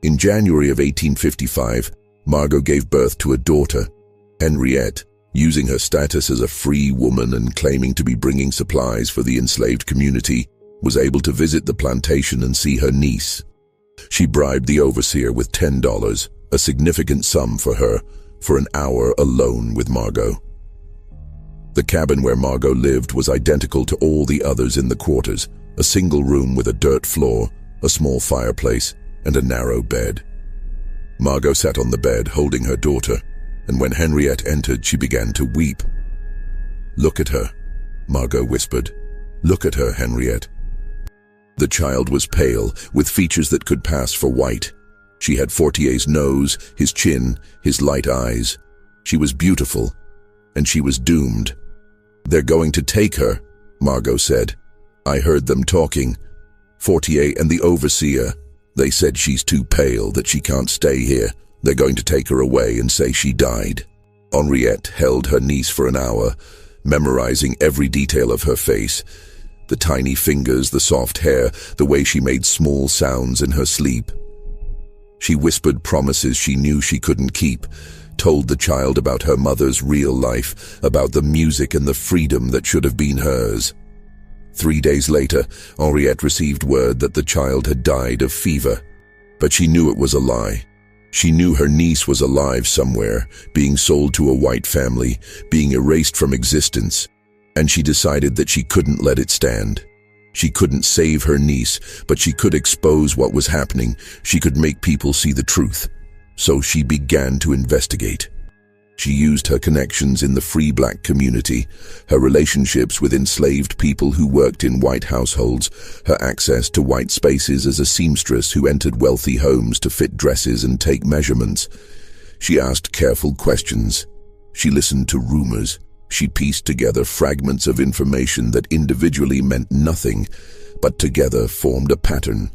In January of 1855, Margot gave birth to a daughter. Henriette, using her status as a free woman and claiming to be bringing supplies for the enslaved community, was able to visit the plantation and see her niece. She bribed the overseer with $10, a significant sum for her, for an hour alone with Margot. The cabin where Margot lived was identical to all the others in the quarters, a single room with a dirt floor, a small fireplace, and a narrow bed. Margot sat on the bed holding her daughter, and when Henriette entered, she began to weep. "Look at her," Margot whispered. "Look at her, Henriette." The child was pale, with features that could pass for white. She had Fortier's nose, his chin, his light eyes. She was beautiful, and she was doomed. "They're going to take her," Margot said. "I heard them talking. Fortier and the overseer. They said she's too pale, that she can't stay here. They're going to take her away and say she died." Henriette held her niece for an hour, memorizing every detail of her face. The tiny fingers, the soft hair, the way she made small sounds in her sleep. She whispered promises she knew she couldn't keep, told the child about her mother's real life, about the music and the freedom that should have been hers. 3 days later, Henriette received word that the child had died of fever, but she knew it was a lie. She knew her niece was alive somewhere, being sold to a white family, being erased from existence, and she decided that she couldn't let it stand. She couldn't save her niece, but she could expose what was happening. She could make people see the truth. So she began to investigate. She used her connections in the free black community, her relationships with enslaved people who worked in white households, her access to white spaces as a seamstress who entered wealthy homes to fit dresses and take measurements. She asked careful questions. She listened to rumors. She pieced together fragments of information that individually meant nothing, but together formed a pattern.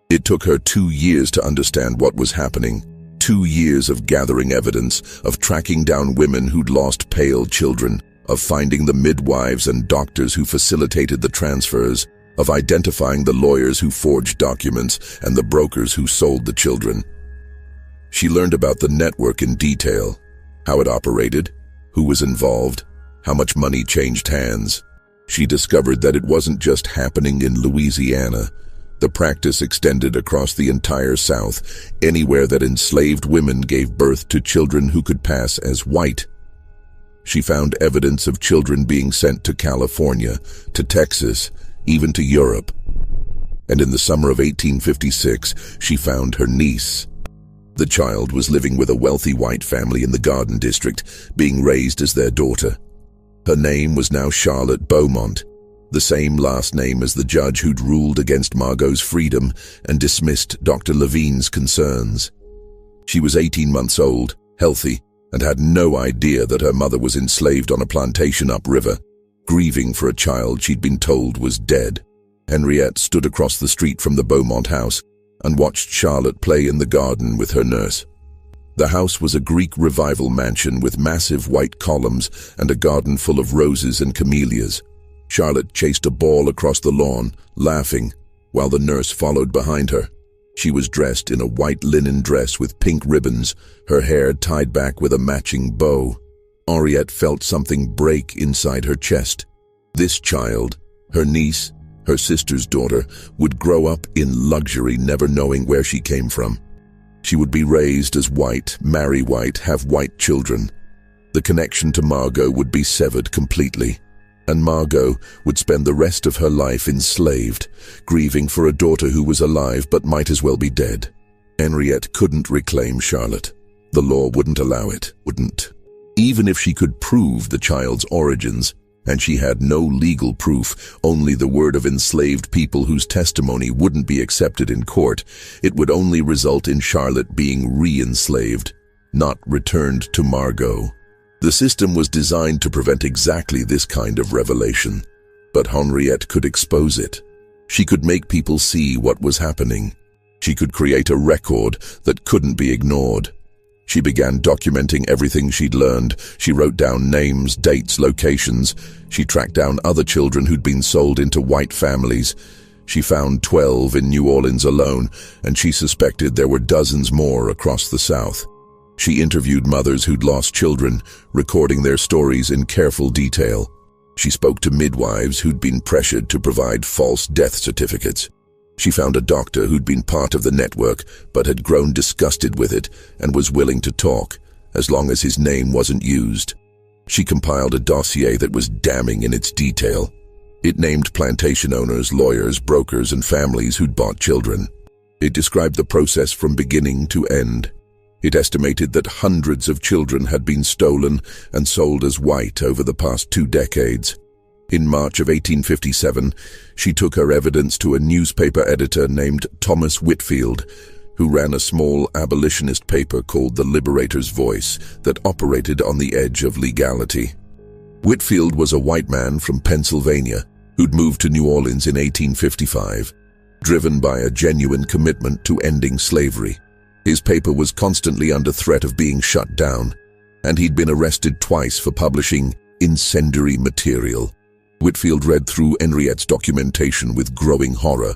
It took her 2 years to understand what was happening. 2 years of gathering evidence, of tracking down women who'd lost pale children, of finding the midwives and doctors who facilitated the transfers, of identifying the lawyers who forged documents and the brokers who sold the children. She learned about the network in detail, how it operated, who was involved, how much money changed hands. She discovered that it wasn't just happening in Louisiana. The practice extended across the entire South, anywhere that enslaved women gave birth to children who could pass as white. She found evidence of children being sent to California, to Texas, even to Europe. And in the summer of 1856, she found her niece. The child was living with a wealthy white family in the Garden District, being raised as their daughter. Her name was now Charlotte Beaumont, the same last name as the judge who'd ruled against Margot's freedom and dismissed Dr. Levine's concerns. She was 18 months old, healthy, and had no idea that her mother was enslaved on a plantation upriver, grieving for a child she'd been told was dead. Henriette stood across the street from the Beaumont house and watched Charlotte play in the garden with her nurse. The house was a Greek revival mansion with massive white columns and a garden full of roses and camellias. Charlotte chased a ball across the lawn, laughing, while the nurse followed behind her. She was dressed in a white linen dress with pink ribbons, her hair tied back with a matching bow. Henriette felt something break inside her chest. This child, her niece, her sister's daughter, would grow up in luxury, never knowing where she came from. She would be raised as white, marry white, have white children. The connection to Margot would be severed completely, and Margot would spend the rest of her life enslaved, grieving for a daughter who was alive but might as well be dead. Henriette couldn't reclaim Charlotte. The law wouldn't allow it, wouldn't. Even if she could prove the child's origins, and she had no legal proof, only the word of enslaved people whose testimony wouldn't be accepted in court, it would only result in Charlotte being re-enslaved, not returned to Margot. The system was designed to prevent exactly this kind of revelation, but Henriette could expose it. She could make people see what was happening. She could create a record that couldn't be ignored. She began documenting everything she'd learned. She wrote down names, dates, locations. She tracked down other children who'd been sold into white families. She found 12 in New Orleans alone, and she suspected there were dozens more across the South. She interviewed mothers who'd lost children, recording their stories in careful detail. She spoke to midwives who'd been pressured to provide false death certificates. She found a doctor who'd been part of the network but had grown disgusted with it and was willing to talk, as long as his name wasn't used. She compiled a dossier that was damning in its detail. It named plantation owners, lawyers, brokers, and families who'd bought children. It described the process from beginning to end. It estimated that hundreds of children had been stolen and sold as white over the past 2 decades. In March of 1857, she took her evidence to a newspaper editor named Thomas Whitfield, who ran a small abolitionist paper called The Liberator's Voice that operated on the edge of legality. Whitfield was a white man from Pennsylvania who'd moved to New Orleans in 1855, driven by a genuine commitment to ending slavery. His paper was constantly under threat of being shut down, and he'd been arrested twice for publishing incendiary material. Whitfield read through Henriette's documentation with growing horror.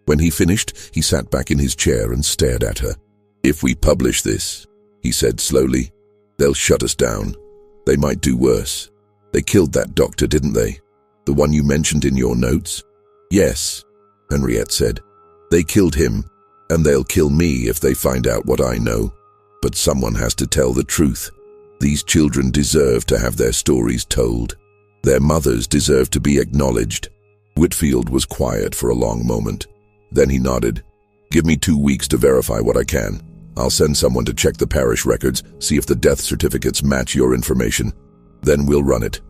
When he finished, he sat back in his chair and stared at her. "If we publish this," he said slowly, "they'll shut us down. They might do worse. They killed that doctor, didn't they? The one you mentioned in your notes?" "Yes," Henriette said. "They killed him, and they'll kill me if they find out what I know. But someone has to tell the truth. These children deserve to have their stories told. Their mothers deserve to be acknowledged." Whitfield was quiet for a long moment. Then he nodded. "Give me 2 weeks to verify what I can. I'll send someone to check the parish records, see if the death certificates match your information. Then we'll run it.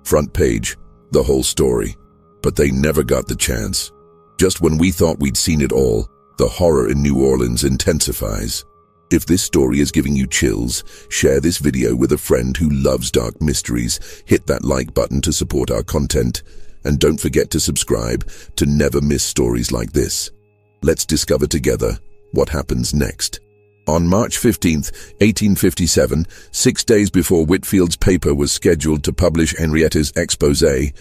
Front page, the whole story. But they never got the chance. Just when we thought we'd seen it all, the horror in New Orleans intensifies. If this story is giving you chills, share this video with a friend who loves dark mysteries, hit that like button to support our content, and don't forget to subscribe to never miss stories like this. Let's discover together what happens next. On March 15, 1857, 6 days before Whitfield's paper was scheduled to publish Henrietta's exposé,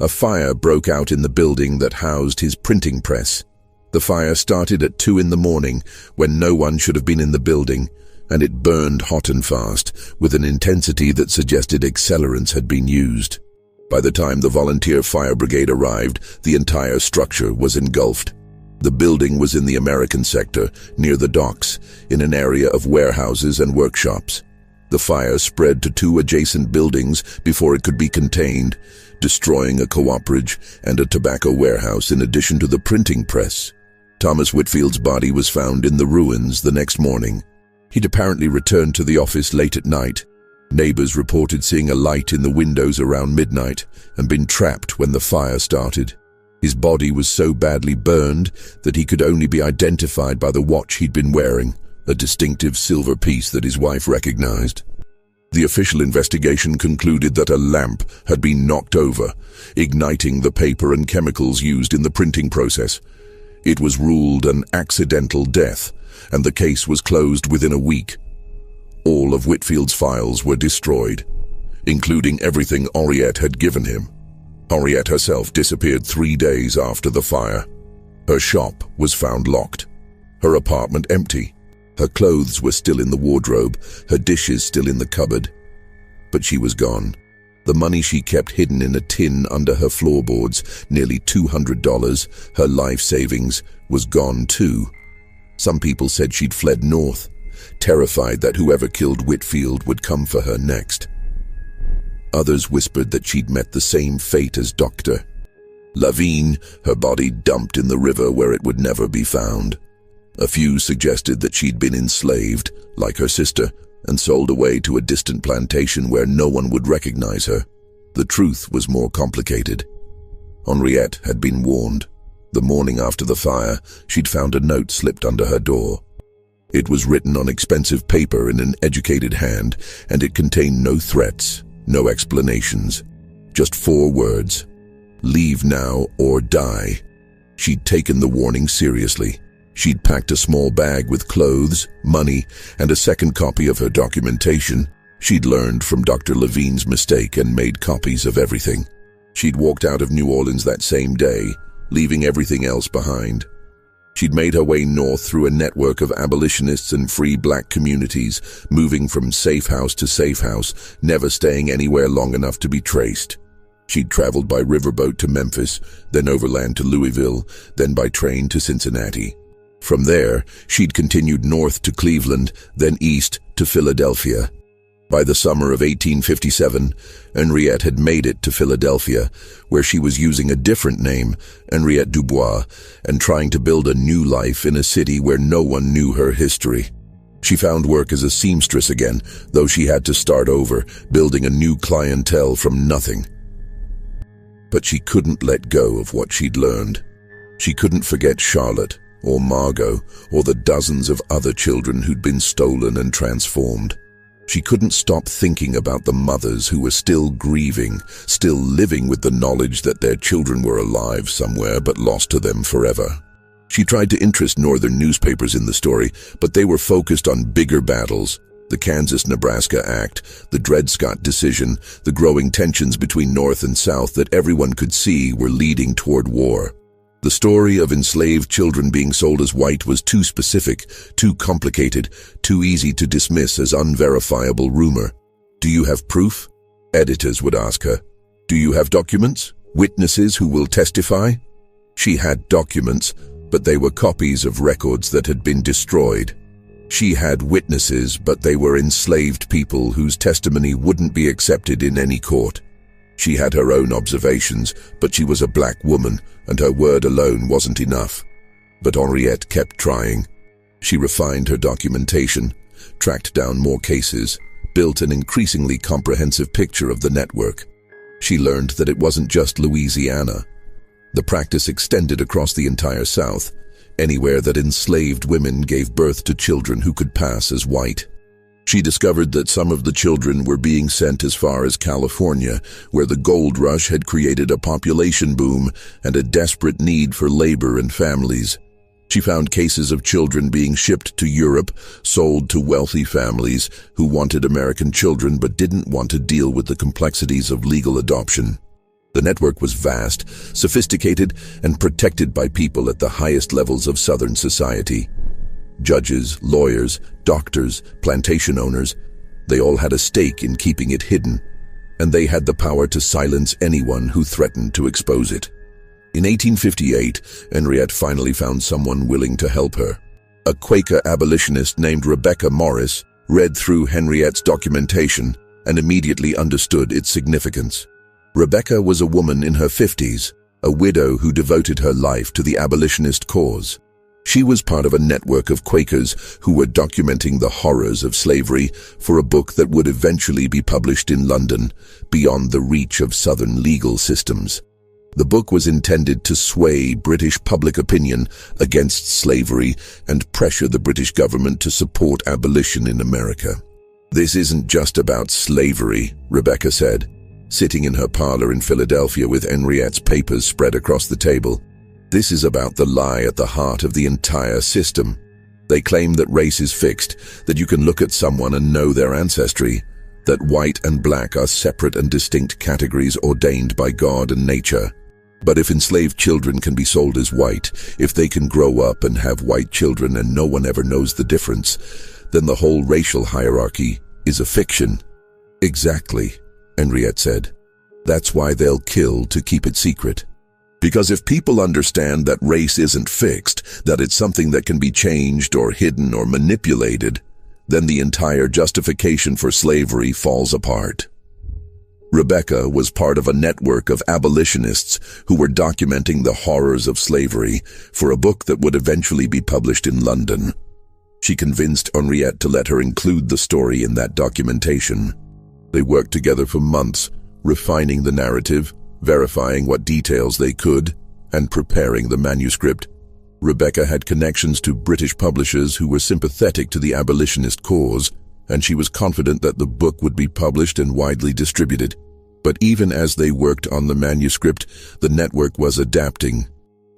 a fire broke out in the building that housed his printing press. The fire started at 2 in the morning, when no one should have been in the building, and it burned hot and fast, with an intensity that suggested accelerants had been used. By the time the volunteer fire brigade arrived, the entire structure was engulfed. The building was in the American sector, near the docks, in an area of warehouses and workshops. The fire spread to 2 adjacent buildings before it could be contained, destroying a cooperage and a tobacco warehouse in addition to the printing press. Thomas Whitfield's body was found in the ruins the next morning. He'd apparently returned to the office late at night. Neighbors reported seeing a light in the windows around midnight and been trapped when the fire started. His body was so badly burned that he could only be identified by the watch he'd been wearing, a distinctive silver piece that his wife recognized. The official investigation concluded that a lamp had been knocked over, igniting the paper and chemicals used in the printing process. It was ruled an accidental death, and the case was closed within a week. All of Whitfield's files were destroyed, including everything Henriette had given him. Henriette herself disappeared 3 days after the fire. Her shop was found locked, her apartment empty. Her clothes were still in the wardrobe, her dishes still in the cupboard. But she was gone. The money she kept hidden in a tin under her floorboards, nearly $200, her life savings, was gone too. Some people said she'd fled north, terrified that whoever killed Whitfield would come for her next. Others whispered that she'd met the same fate as Dr. Lavigne, her body dumped in the river where it would never be found. A few suggested that she'd been enslaved, like her sister, and sold away to a distant plantation where no one would recognize her. The truth was more complicated. Henriette had been warned. The morning after the fire, she'd found a note slipped under her door. It was written on expensive paper in an educated hand, and it contained no threats, no explanations, just 4 words: leave now or die. She'd taken the warning seriously. She'd packed a small bag with clothes, money, and a second copy of her documentation. She'd learned from Dr. Lavigne's mistake and made copies of everything. She'd walked out of New Orleans that same day, leaving everything else behind. She'd made her way north through a network of abolitionists and free black communities, moving from safe house to safe house, never staying anywhere long enough to be traced. She'd traveled by riverboat to Memphis, then overland to Louisville, then by train to Cincinnati. From there, she'd continued north to Cleveland, then east to Philadelphia. By the summer of 1857, Henriette had made it to Philadelphia, where she was using a different name, Henriette Dubois, and trying to build a new life in a city where no one knew her history. She found work as a seamstress again, though she had to start over, building a new clientele from nothing. But she couldn't let go of what she'd learned. She couldn't forget Charlotte, or Margot, or the dozens of other children who'd been stolen and transformed. She couldn't stop thinking about the mothers who were still grieving, still living with the knowledge that their children were alive somewhere but lost to them forever. She tried to interest northern newspapers in the story, but they were focused on bigger battles: the Kansas-Nebraska Act, the Dred Scott decision, the growing tensions between North and South that everyone could see were leading toward war. The story of enslaved children being sold as white was too specific, too complicated, too easy to dismiss as unverifiable rumor. "Do you have proof?" editors would ask her. "Do you have documents? Witnesses who will testify?" She had documents, but they were copies of records that had been destroyed. She had witnesses, but they were enslaved people whose testimony wouldn't be accepted in any court. She had her own observations, but she was a black woman, and her word alone wasn't enough. But Henriette kept trying. She refined her documentation, tracked down more cases, built an increasingly comprehensive picture of the network. She learned that it wasn't just Louisiana. The practice extended across the entire South, anywhere that enslaved women gave birth to children who could pass as white. She discovered that some of the children were being sent as far as California, where the gold rush had created a population boom and a desperate need for labor and families. She found cases of children being shipped to Europe, sold to wealthy families who wanted American children but didn't want to deal with the complexities of legal adoption. The network was vast, sophisticated, and protected by people at the highest levels of Southern society. Judges, lawyers, doctors, plantation owners, they all had a stake in keeping it hidden, and they had the power to silence anyone who threatened to expose it. In 1858, Henriette finally found someone willing to help her. A Quaker abolitionist named Rebecca Morris read through Henriette's documentation and immediately understood its significance. Rebecca was a woman in her 50s, a widow who devoted her life to the abolitionist cause. She was part of a network of Quakers who were documenting the horrors of slavery for a book that would eventually be published in London, beyond the reach of Southern legal systems. The book was intended to sway British public opinion against slavery and pressure the British government to support abolition in America. "This isn't just about slavery," Rebecca said, sitting in her parlor in Philadelphia with Henriette's papers spread across the table. "This is about the lie at the heart of the entire system. They claim that race is fixed, that you can look at someone and know their ancestry, that white and black are separate and distinct categories ordained by God and nature. But if enslaved children can be sold as white, if they can grow up and have white children and no one ever knows the difference, then the whole racial hierarchy is a fiction." "Exactly," Henriette said. "That's why they'll kill to keep it secret. Because if people understand that race isn't fixed, that it's something that can be changed or hidden or manipulated, then the entire justification for slavery falls apart." Rebecca was part of a network of abolitionists who were documenting the horrors of slavery for a book that would eventually be published in London. She convinced Henriette to let her include the story in that documentation. They worked together for months, refining the narrative, verifying what details they could, and preparing the manuscript. Rebecca had connections to British publishers who were sympathetic to the abolitionist cause, and she was confident that the book would be published and widely distributed. But even as they worked on the manuscript, the network was adapting.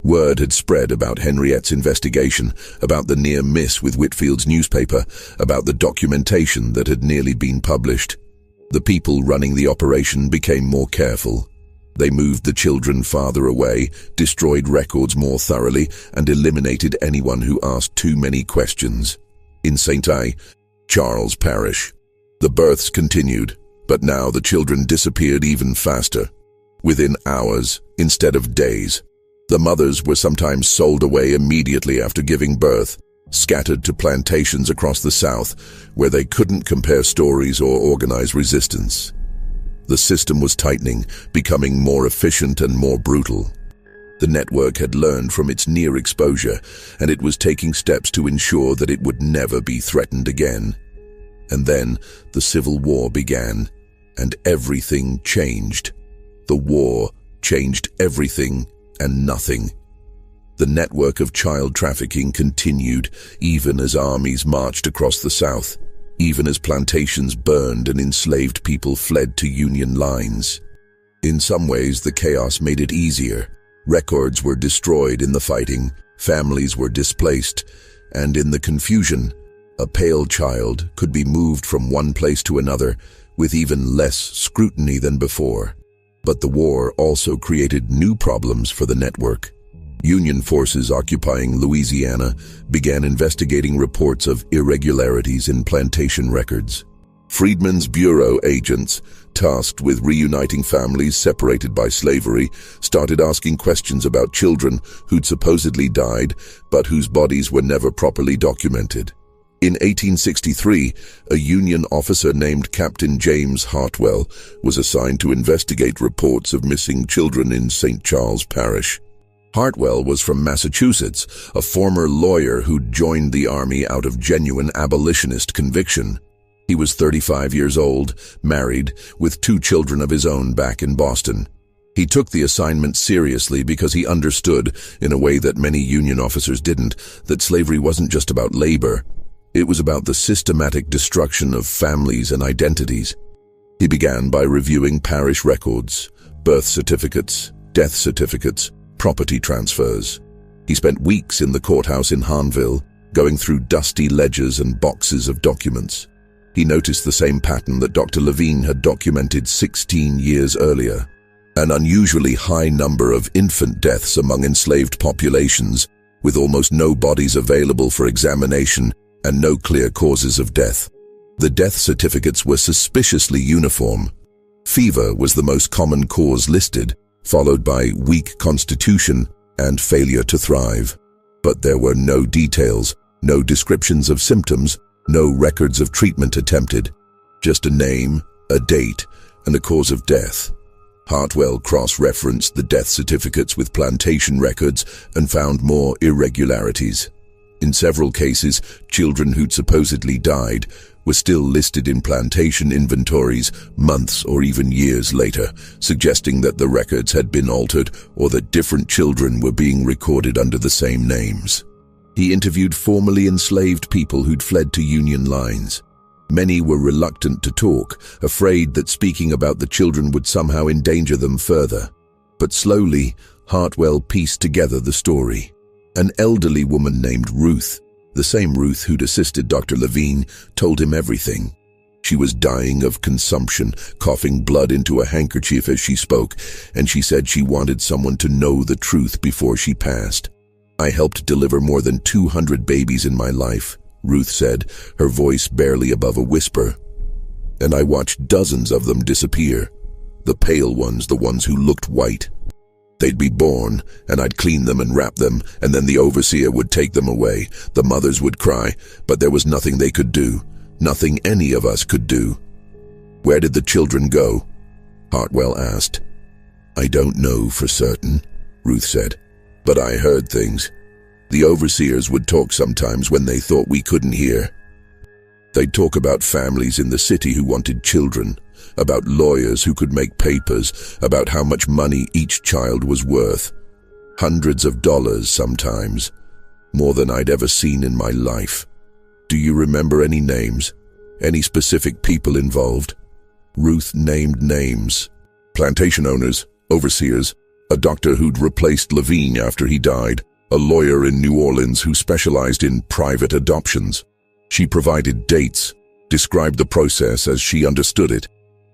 Word had spread about Henriette's investigation, about the near miss with Whitfield's newspaper, about the documentation that had nearly been published. The people running the operation became more careful. They moved the children farther away, destroyed records more thoroughly, and eliminated anyone who asked too many questions. In St. Charles Parish, the births continued, but now the children disappeared even faster. Within hours, instead of days, the mothers were sometimes sold away immediately after giving birth, scattered to plantations across the South, where they couldn't compare stories or organize resistance. The system was tightening, becoming more efficient and more brutal. The network had learned from its near exposure, and it was taking steps to ensure that it would never be threatened again. And then the Civil War began, and everything changed. The war changed everything and nothing. The network of child trafficking continued, even as armies marched across the South, even as plantations burned and enslaved people fled to Union lines. In some ways, the chaos made it easier. Records were destroyed in the fighting, families were displaced, and in the confusion, a pale child could be moved from one place to another with even less scrutiny than before. But the war also created new problems for the network. Union forces occupying Louisiana began investigating reports of irregularities in plantation records. Freedmen's Bureau agents, tasked with reuniting families separated by slavery, started asking questions about children who'd supposedly died, but whose bodies were never properly documented. In 1863, a Union officer named Captain James Hartwell was assigned to investigate reports of missing children in St. Charles Parish. Hartwell was from Massachusetts, a former lawyer who'd joined the army out of genuine abolitionist conviction. He was 35 years old, married, with 2 children of his own back in Boston. He took the assignment seriously because he understood, in a way that many Union officers didn't, that slavery wasn't just about labor. It was about the systematic destruction of families and identities. He began by reviewing parish records, birth certificates, death certificates, property transfers. He spent weeks in the courthouse in Hanville, going through dusty ledgers and boxes of documents. He noticed the same pattern that Dr. Levine had documented 16 years earlier. An unusually high number of infant deaths among enslaved populations, with almost no bodies available for examination and no clear causes of death. The death certificates were suspiciously uniform. Fever was the most common cause listed, followed by weak constitution and failure to thrive. But there were no details, no descriptions of symptoms, no records of treatment attempted. Just a name, a date, and a cause of death. Hartwell cross-referenced the death certificates with plantation records and found more irregularities. In several cases, children who'd supposedly died were still listed in plantation inventories months or even years later, suggesting that the records had been altered or that different children were being recorded under the same names. He interviewed formerly enslaved people who'd fled to Union lines. Many were reluctant to talk, afraid that speaking about the children would somehow endanger them further. But slowly, Hartwell pieced together the story. An elderly woman named Ruth, the same Ruth who'd assisted Dr. Levine, told him everything. She was dying of consumption, coughing blood into a handkerchief as she spoke, and she said she wanted someone to know the truth before she passed. "I helped deliver more than 200 babies in my life," Ruth said, her voice barely above a whisper. "And I watched dozens of them disappear. The pale ones, the ones who looked white. They'd be born, and I'd clean them and wrap them, and then the overseer would take them away. The mothers would cry, but there was nothing they could do, nothing any of us could do." "Where did the children go?" Hartwell asked. "I don't know for certain," Ruth said, "but I heard things. The overseers would talk sometimes when they thought we couldn't hear. They'd talk about families in the city who wanted children, about lawyers who could make papers, about how much money each child was worth. Hundreds of dollars sometimes, more than I'd ever seen in my life. Do you remember any names? Any specific people involved?" Ruth named names. Plantation owners, overseers, a doctor who'd replaced Levine after he died, a lawyer in New Orleans who specialized in private adoptions. She provided dates, described the process as she understood it,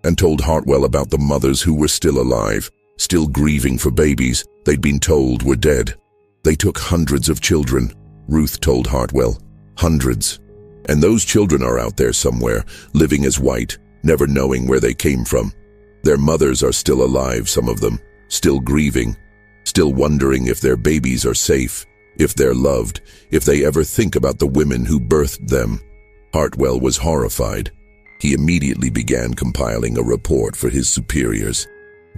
and told Hartwell about the mothers who were still alive, still grieving for babies they'd been told were dead. "They took hundreds of children," Ruth told Hartwell. "Hundreds. And those children are out there somewhere, living as white, never knowing where they came from. Their mothers are still alive, some of them, still grieving, still wondering if their babies are safe, if they're loved, if they ever think about the women who birthed them." Hartwell was horrified. He immediately began compiling a report for his superiors,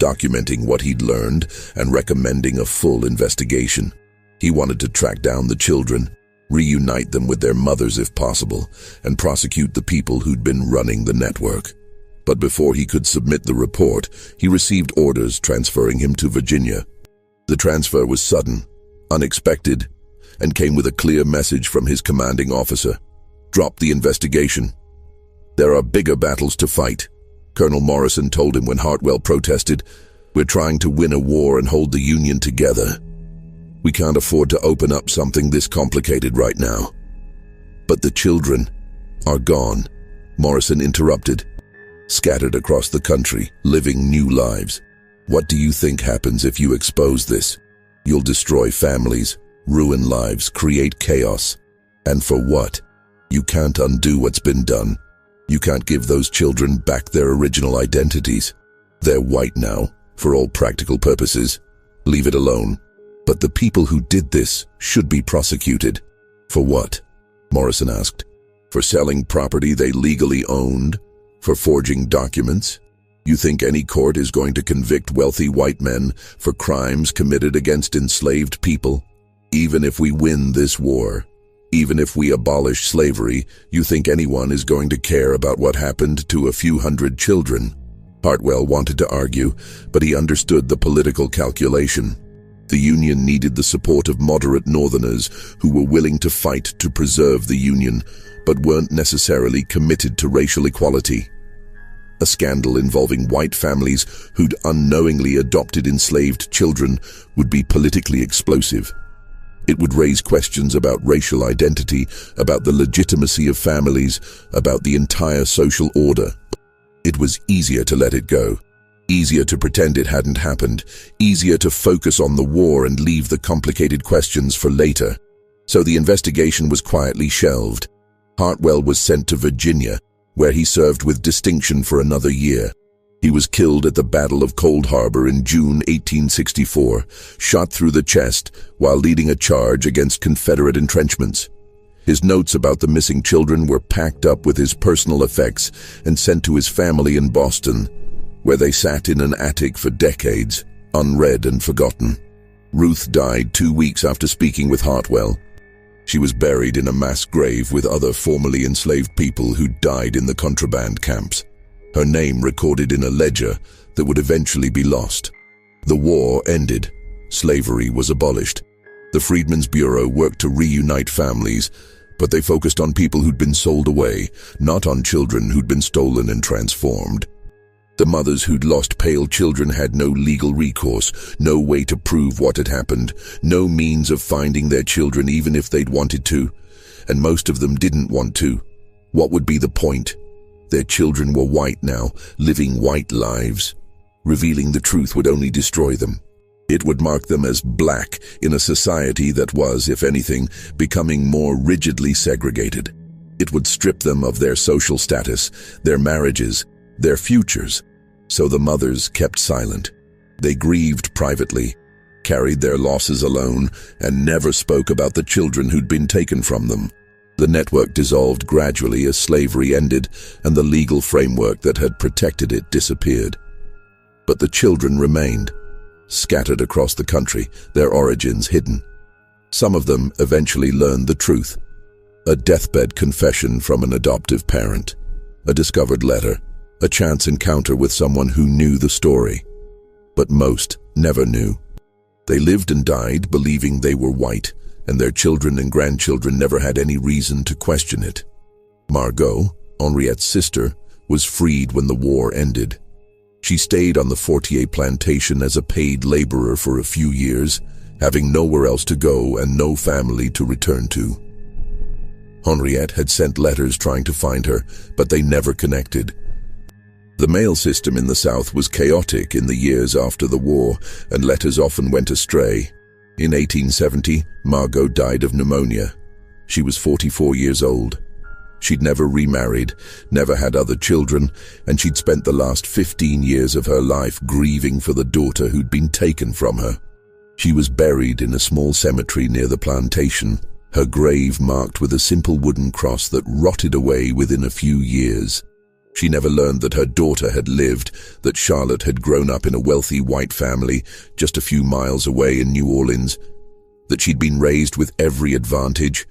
documenting what he'd learned and recommending a full investigation. He wanted to track down the children, reunite them with their mothers if possible, and prosecute the people who'd been running the network. But before he could submit the report, he received orders transferring him to Virginia. The transfer was sudden, unexpected, and came with a clear message from his commanding officer: "Drop the investigation. There are bigger battles to fight," Colonel Morrison told him when Hartwell protested. "We're trying to win a war and hold the Union together. We can't afford to open up something this complicated right now." "But the children are gone," Morrison interrupted. "Scattered across the country, living new lives. What do you think happens if you expose this? You'll destroy families, ruin lives, create chaos. And for what? You can't undo what's been done. You can't give those children back their original identities. They're white now, for all practical purposes. Leave it alone. But the people who did this should be prosecuted." "For what?" Morrison asked. "For selling property they legally owned? For forging documents? You think any court is going to convict wealthy white men for crimes committed against enslaved people? Even if we win this war, even if we abolish slavery, you think anyone is going to care about what happened to a few hundred children? Hartwell wanted to argue, but he understood the political calculation. The Union needed the support of moderate Northerners who were willing to fight to preserve the Union, but weren't necessarily committed to racial equality. A scandal involving white families who'd unknowingly adopted enslaved children would be politically explosive. It would raise questions about racial identity, about the legitimacy of families, about the entire social order. It was easier to let it go, easier to pretend it hadn't happened, easier to focus on the war and leave the complicated questions for later. So the investigation was quietly shelved. Hartwell was sent to Virginia, where he served with distinction for another year. He was killed at the Battle of Cold Harbor in June 1864, shot through the chest while leading a charge against Confederate entrenchments. His notes about the missing children were packed up with his personal effects and sent to his family in Boston, where they sat in an attic for decades, unread and forgotten. Ruth died 2 weeks after speaking with Hartwell. She was buried in a mass grave with other formerly enslaved people who died in the contraband camps. Her name recorded in a ledger that would eventually be lost. The war ended. Slavery was abolished. The Freedmen's Bureau worked to reunite families, but they focused on people who'd been sold away, not on children who'd been stolen and transformed. The mothers who'd lost pale children had no legal recourse, no way to prove what had happened, no means of finding their children even if they'd wanted to, and most of them didn't want to. What would be the point? Their children were white now, living white lives. Revealing the truth would only destroy them. It would mark them as black in a society that was, if anything, becoming more rigidly segregated. It would strip them of their social status, their marriages, their futures. So the mothers kept silent. They grieved privately, carried their losses alone, and never spoke about the children who'd been taken from them. The network dissolved gradually as slavery ended and the legal framework that had protected it disappeared. But the children remained, scattered across the country, their origins hidden. Some of them eventually learned the truth. A deathbed confession from an adoptive parent, a discovered letter, a chance encounter with someone who knew the story. But most never knew. They lived and died believing they were white, and their children and grandchildren never had any reason to question it. Margot, Henriette's sister, was freed when the war ended. She stayed on the Fortier plantation as a paid laborer for a few years, having nowhere else to go and no family to return to. Henriette had sent letters trying to find her, but they never connected. The mail system in the South was chaotic in the years after the war, and letters often went astray. In 1870, Margot died of pneumonia. She was 44 years old. She'd never remarried, never had other children, and she'd spent the last 15 years of her life grieving for the daughter who'd been taken from her. She was buried in a small cemetery near the plantation, her grave marked with a simple wooden cross that rotted away within a few years. She never learned that her daughter had lived, that Charlotte had grown up in a wealthy white family just a few miles away in New Orleans, that she'd been raised with every advantage,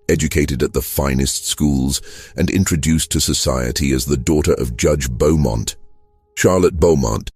educated at the finest schools, and introduced to society as the daughter of Judge Beaumont. Charlotte Beaumont,